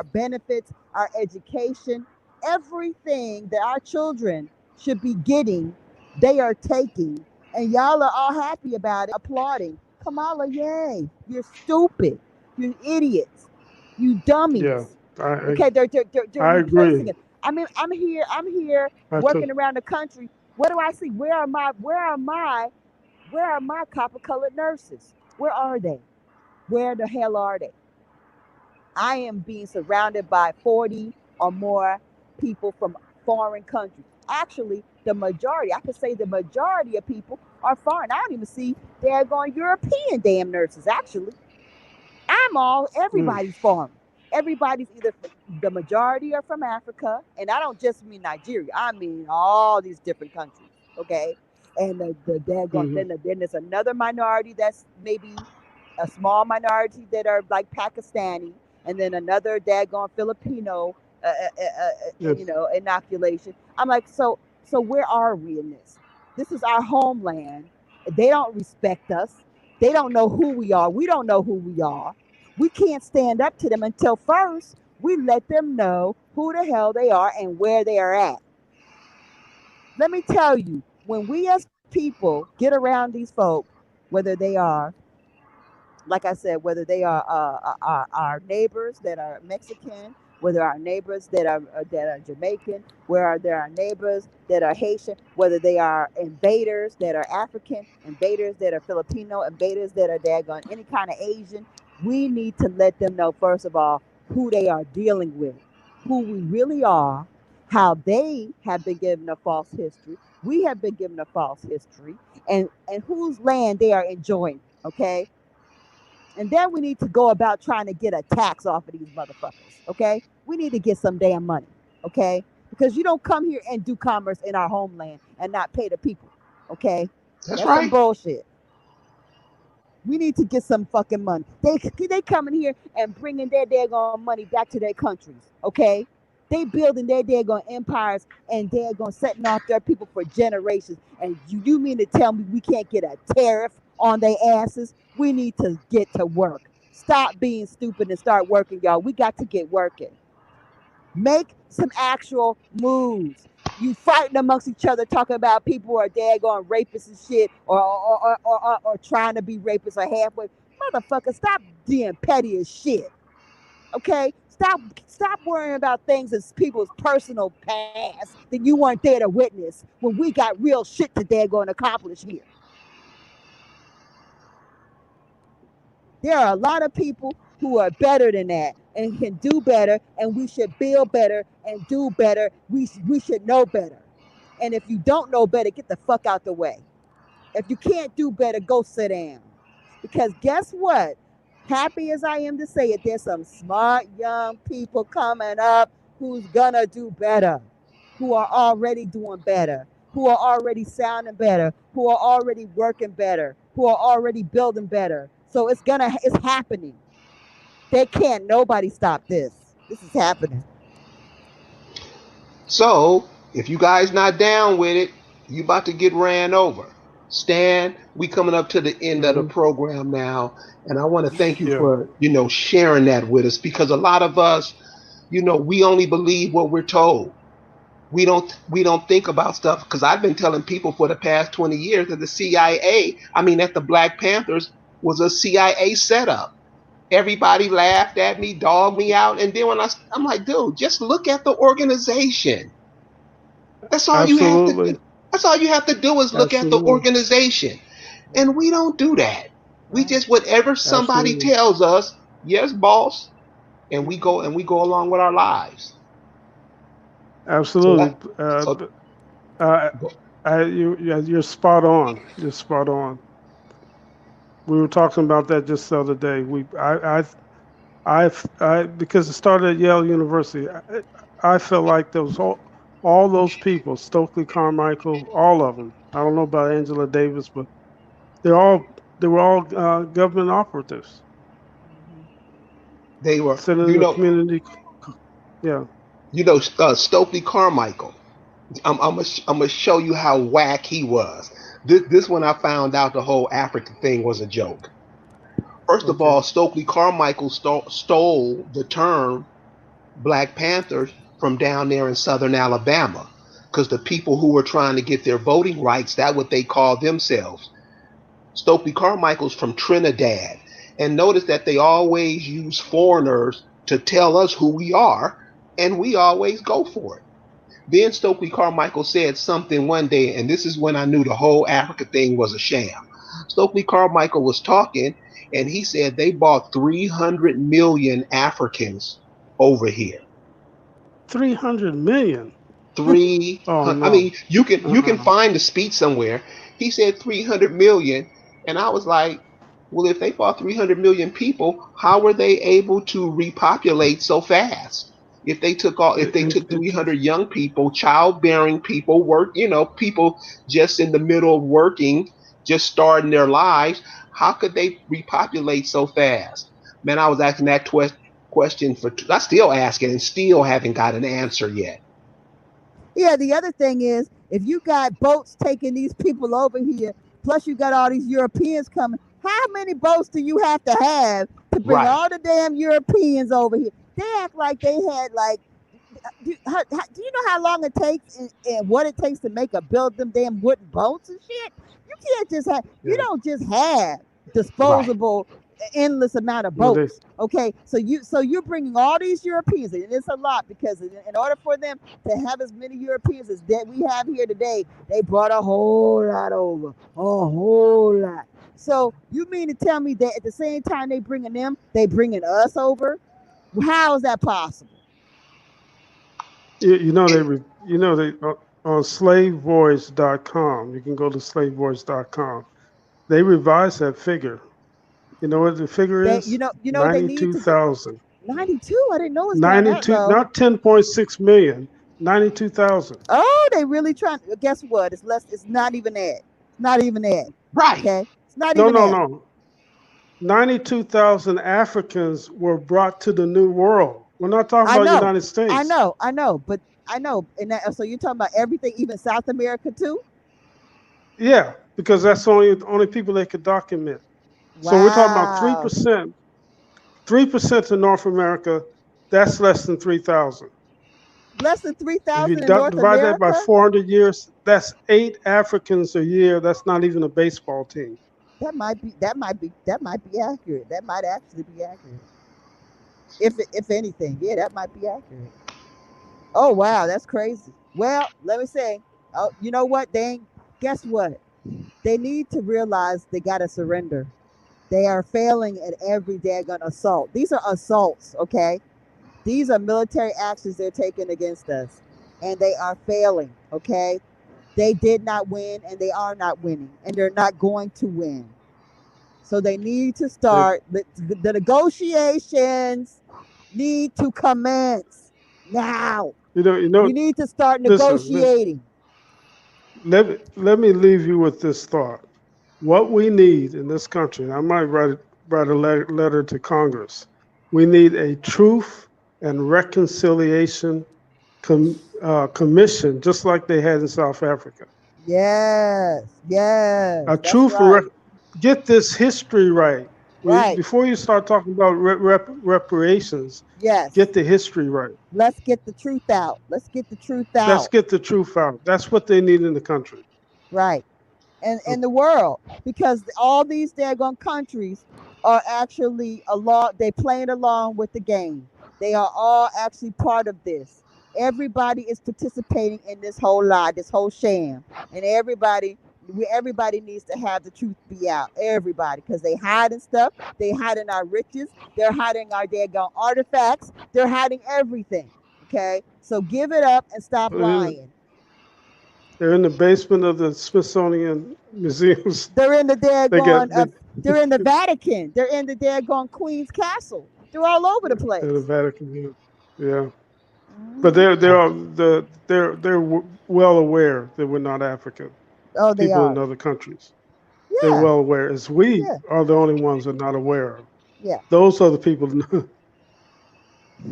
benefits, our education, everything that our children should be getting, they are taking. And y'all are all happy about it, applauding. Kamala, yay. You're stupid. You're idiots. You yeah. dummies. I Okay, they're I replacing agree. it. I mean, I'm here I took working around the country. What do I see? Where are my copper colored nurses? Where are they? Where the hell are they? I am being surrounded by 40 or more people from foreign countries. Actually, I could say the majority of people are foreign. I don't even see daggone European damn nurses, actually. mm, Everybody's foreign. Everybody's either the majority are from Africa, and I don't just mean Nigeria. I mean all these different countries. Okay, and hmm then there's another minority that's maybe a small minority that are like Pakistani, and then another daggone Filipino, Yes. inoculation. I'm like, so where are we in this? This is our homeland. They don't respect us. They don't know who we are. We don't know who we are. We can't stand up to them until first we let them know who the hell they are and where they are at. Let me tell you, when we as people get around these folk, whether they are, like I said, whether they are our neighbors that are Mexican, whether our neighbors that are Jamaican, where there are neighbors that are Haitian, whether they are invaders that are African, invaders that are Filipino, invaders that are daggone any kind of Asian, we need to let them know first of all who they are dealing with, who we really are, how they have been given a false history, we have been given a false history, and whose land they are enjoying. Okay, and then we need to go about trying to get a tax off of these motherfuckers. Okay? We need to get some damn money. Okay? Because you don't come here and do commerce in our homeland and not pay the people. Okay? That's That's some right. bullshit. We need to get some fucking money. They coming here and bringing their daggone money back to their countries. Okay? They building their daggone empires and they're going setting off their people for generations. And you mean to tell me we can't get a tariff on their asses? We need to get to work. Stop being stupid and start working, y'all. We got to get working. Make some actual moves. You fighting amongst each other, talking about people who are daggone rapists and shit, or trying to be rapists or halfway. Motherfucker, stop being petty as shit. Okay, stop worrying about things as people's personal past that you weren't there to witness when we got real shit that they're going to accomplish here. There are a lot of people who are better than that and can do better, and we should build better and do better. We should know better. And if you don't know better, get the fuck out the way. If you can't do better, go sit down. Because guess what? Happy as I am to say it, there's some smart young people coming up who's gonna do better, who are already doing better, who are already sounding better, who are already working better, who are already building better. So it's happening. They can't nobody stop this. This is happening. So if you guys not down with it, you about to get ran over. Stan, we coming up to the end of the Hmm. program now, and I want to thank you Yeah, for sharing that with us, because a lot of us, we only believe what we're told. We don't think about stuff, because I've been telling people for the past 20 years that the CIA, I mean that the Black Panthers was a CIA setup. Everybody laughed at me, dogged me out, and then when I'm like, dude, just look at the organization. That's all you have to do. absolutely, That's all you have to do is look at the absolutely, organization. And we don't do that. We Right. just whatever somebody absolutely, tells us, yes, boss, and we go along with our lives. So absolutely. that so Uh, yeah, you're spot on. You're spot on. We were talking about that just the other day. Because it started at Yale University. I felt like those all those people, Stokely Carmichael, all of them. I don't know about Angela Davis, but they're all they were all government operatives Mhm. they were, sitting in the community. Yeah. Stokely Carmichael. I'm gonna show you how whack he was. This when I found out the whole African thing was a joke. First of Okay. all, Stokely Carmichael stole the term Black Panthers from down there in southern Alabama, because the people who were trying to get their voting rights, that's what they called themselves. Stokely Carmichael's from Trinidad. And notice that they always use foreigners to tell us who we are, and we always go for it. Then Stokely Carmichael said something one day, and this is when I knew the whole Africa thing was a sham. Stokely Carmichael was talking, and he said they bought 300 million Africans over here. 300 million. Three Oh hundred. I no. mean, you can Uh-uh. find the speech somewhere. He said 300 million, and I was like, well, if they bought 300 million people, how were they able to repopulate so fast? If they took It 300 young people, childbearing people, people just in the middle of working, just starting their lives, how could they repopulate so fast? Man, I was asking that question I still asking and still haven't got an answer yet. Yeah, the other thing is, if you got boats taking these people over here, plus you got all these Europeans coming, how many boats do you have to bring Right. all the damn Europeans over here? They act like they had like, do you know how long it takes and what it takes to make a build them damn wooden boats and shit? You can't just have, you Yeah. don't just have Right. disposable endless amount of No, they boats. Okay, so you're bringing all these Europeans, and it's a lot because in order for them to have as many Europeans as that we have here today, they brought a whole lot over, a whole lot. So you mean to tell me that at the same time they bringing them, they bringing us over? How is that possible? you know they on slavevoice.com. You can go to slavevoice.com. They revised that figure. You know what the figure They, is? you know what they need to do. 92,000. 92. I didn't know it's going that 92, low. not 10.6 million. 92,000. Oh, they really trying. Guess what? It's less. It's not even that. Not even that. Right. Okay, it's not No, even no, that. no. 92,000 Africans were brought to the New World. We're not talking I about know. United States. I know. But I know. And so you're talking about everything, even South America too. Yeah, because that's only people they could document. So we're talking about Wow. 3% to North America. That's less than 3,000. Less than three If you thousand in North divide that by America. 400 years, that's 8 Africans a year. That's not even a baseball team. That might be. That might be. That might be accurate. That might actually be accurate. If anything, yeah, that might be accurate. Oh wow, that's crazy. Well, let me say, oh, you know what? Guess what? They need to realize they gotta surrender. They are failing at every daggone assault. These are assaults, okay? These are military actions they're taking against us, and they are failing, okay? They did not win, and they are not winning, and they're not going to win. So they need to They, start, the negotiations need to commence now. you know. We need to start Listen, negotiating. let me leave you with this thought. What we need in this country, and I might write a letter to Congress. We need a truth and reconciliation commission, just like they had in South Africa. Yes, yes, A that's truth and right. get this history right. Right. Before you start talking about reparations, Yes. get the history right. Let's get the truth out. Let's get the truth Let's out. get the truth out. That's what they need in the country. Right. And in the world, because all these daggone countries are actually along, they playing along with the game. They are all actually part of this. Everybody is participating in this whole lie, this whole sham, and everybody needs to have the truth be out. Everybody, because they hiding stuff. They hiding our riches. They're hiding our daggone artifacts. They're hiding everything. Okay, so give it up and stop lying. They're in the basement of the Smithsonian museums. They're in the They daggone. got they, They're in the Vatican. They're in the daggone Queen's Castle. They're all over the in the place. Vatican. Yeah, yeah. But Hmm. they're well aware that we're not African Oh, they people in are. other countries. They're Yeah, well aware. As we yeah, are the only ones that are not aware of. yeah. Those are the people.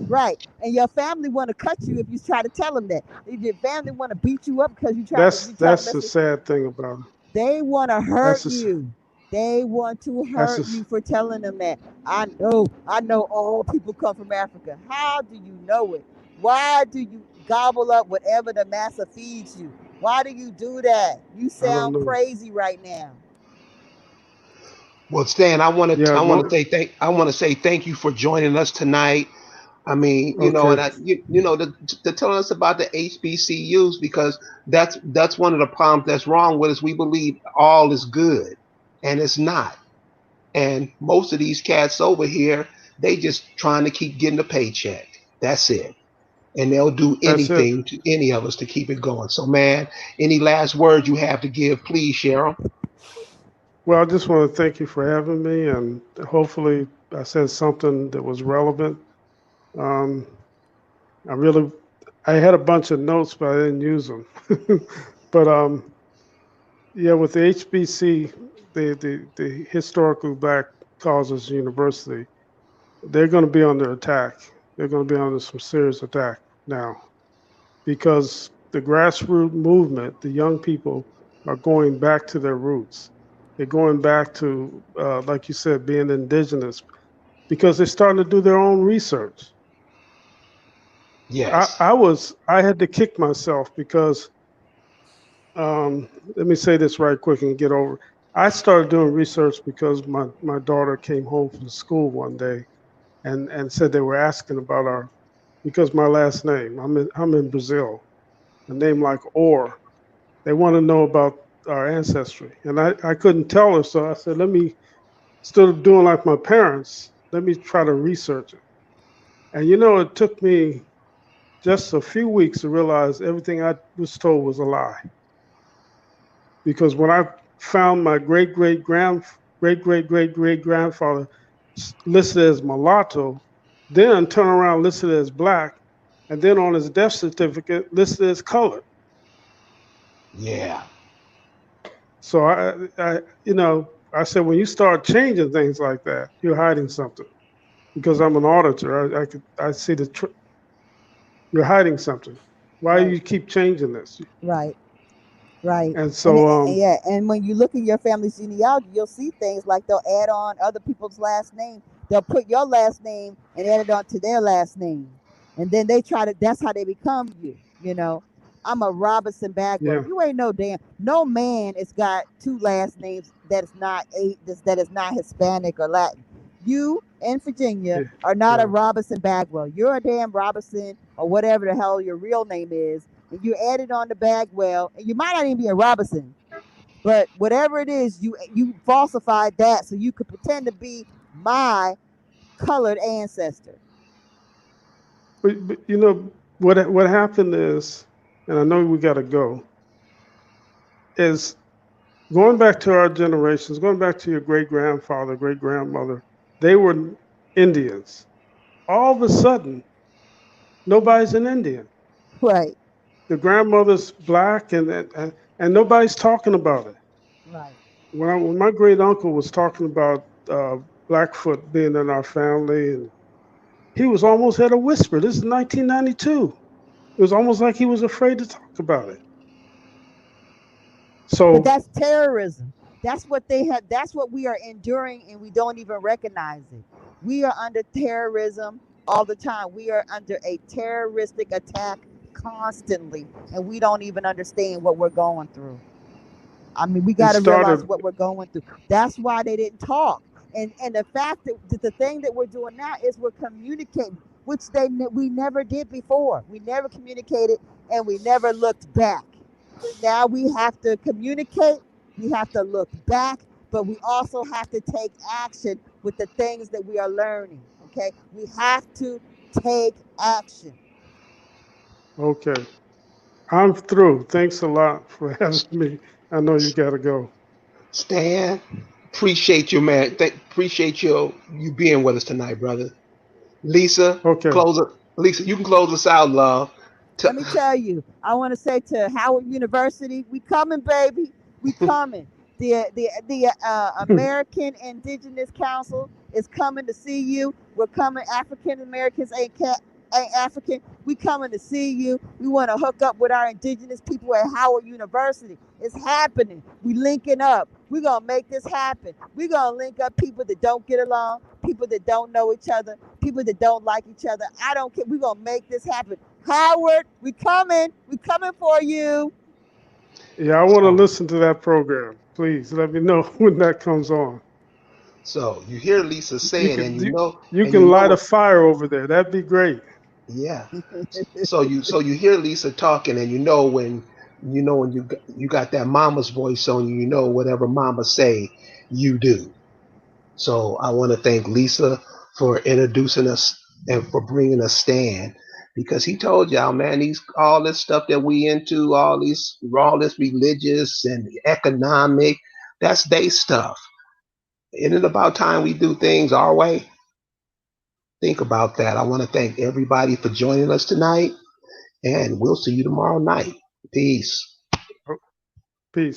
Right. And your family want to cut you if you try to tell them that. If your family want to beat you up because you try to That's the mess with. sad thing about it. They want to hurt That's the you. They want to that's hurt the you for telling them that. I know all people come from Africa. How do you know it? Why do you gobble up whatever the massa feeds you? Why do you do that? You I don't sound know. crazy right now. Well, Stan, Yeah. I want to say thank you for joining us tonight. I mean, Okay. and to telling us about the HBCUs, because that's one of the problems that's wrong with us. We believe all is good, and it's not. And most of these cats over here, they just trying to keep getting a paycheck. That's it. And they'll do That's it. anything to any of us to keep it going. So, man, any last words you have to give, please share them. Well, I just want to thank you for having me, and hopefully I said something that was relevant. Um, I really, I had a bunch of notes, but I didn't use them. But yeah, with the HBC, the Historically Black Causes University, they're going to be under attack. They're going to be under some serious attack now because the grassroots movement, the young people, are going back to their roots. They're going back to, like you said, being indigenous because they're starting to do their own research. Yes. I had to kick myself because let me say this right quick and get over. I started doing research because my daughter came home from school one day and said they were asking about our because my last name I'm in Brazil, a name like Or. They want to know about our ancestry, and I couldn't tell her, so I said, let me instead of doing like my parents, let me try to research it. And it took me just a few weeks to realize everything I was told was a lie. Because when I found my great great grandfather listed as mulatto, then turn around listed as black, and then on his death certificate listed as colored. Yeah. So I said when you start changing things like that, you're hiding something. Because I'm an auditor, I see you're hiding something. Why do Right, you keep changing this? right, right. And And, so yeah, and when you look in your family's genealogy, you'll see things like they'll add on other people's last name. They'll put your last name and add it on to their last name, and then they try to. That's how they become you. I'm a Robinson Bagwell. yeah, You ain't no damn. No man has got two last names that is not Hispanic or Latin. You in Virginia Yeah, are not a yeah. Robinson Bagwell. You're a damn Robinson or whatever the hell your real name is. And you added on to Bagwell, and you might not even be a Robinson, but whatever it is, you falsified that so you could pretend to be my colored ancestor. But you know what happened is, and I know we got to go, is going back to our generations, going back to your great grandfather, great grandmother, they were Indians. All of a sudden, nobody's an Indian. Right, The grandmother's black, and nobody's talking about it. right. When my great uncle was talking about Blackfoot being in our family, and he was almost at a whisper. This is 1992. It was almost like he was afraid to talk about it. But So that's terrorism. That's what they have. That's what we are enduring, and we don't even recognize it. We are under terrorism all the time. We are under a terroristic attack constantly, and we don't even understand what we're going through. I mean, we it got to realize started. what we're going through. That's why they didn't talk. And the fact that the thing that we're doing now is we're communicating, which we never did before. We never communicated, and we never looked back. Now we have to communicate, we have to look back, but we also have to take action with the things that we are learning. Okay, we have to take action. Okay, I'm through. Thanks a lot for having me. I know you got to go. Stan, appreciate you, man. Appreciate you being with us tonight, brother. Lisa, Okay. close it. Lisa, you can close us out, love. T- Let me tell you, I want to say to Howard University, we coming, baby, we coming. The American Indigenous Council is coming to see you. We're coming. African Americans ain't African. We coming to see you. We want to hook up with our indigenous people at Howard University. It's happening. We linking up. We're gonna make this happen. We're gonna link up people that don't get along, people that don't know each other, people that don't like each other. I don't care. We're gonna make this happen. Howard, we coming. We coming for you. Yeah, I want to so, listen to that program. Please let me know when that comes on. so you hear Lisa You say it, can and you, you and you can light a know, fire over there. That'd be great. yeah. So you hear Lisa talking, and you know when you got that mama's voice on you. You know whatever mama say, you do. So I want to thank Lisa for introducing us and for bringing us Stan, because he told y'all, man, these all this stuff that we into, all this religious and economic, that's they stuff. Isn't it about time we do things our way? Think about that. I want to thank everybody for joining us tonight, and we'll see you tomorrow night. Peace. Peace.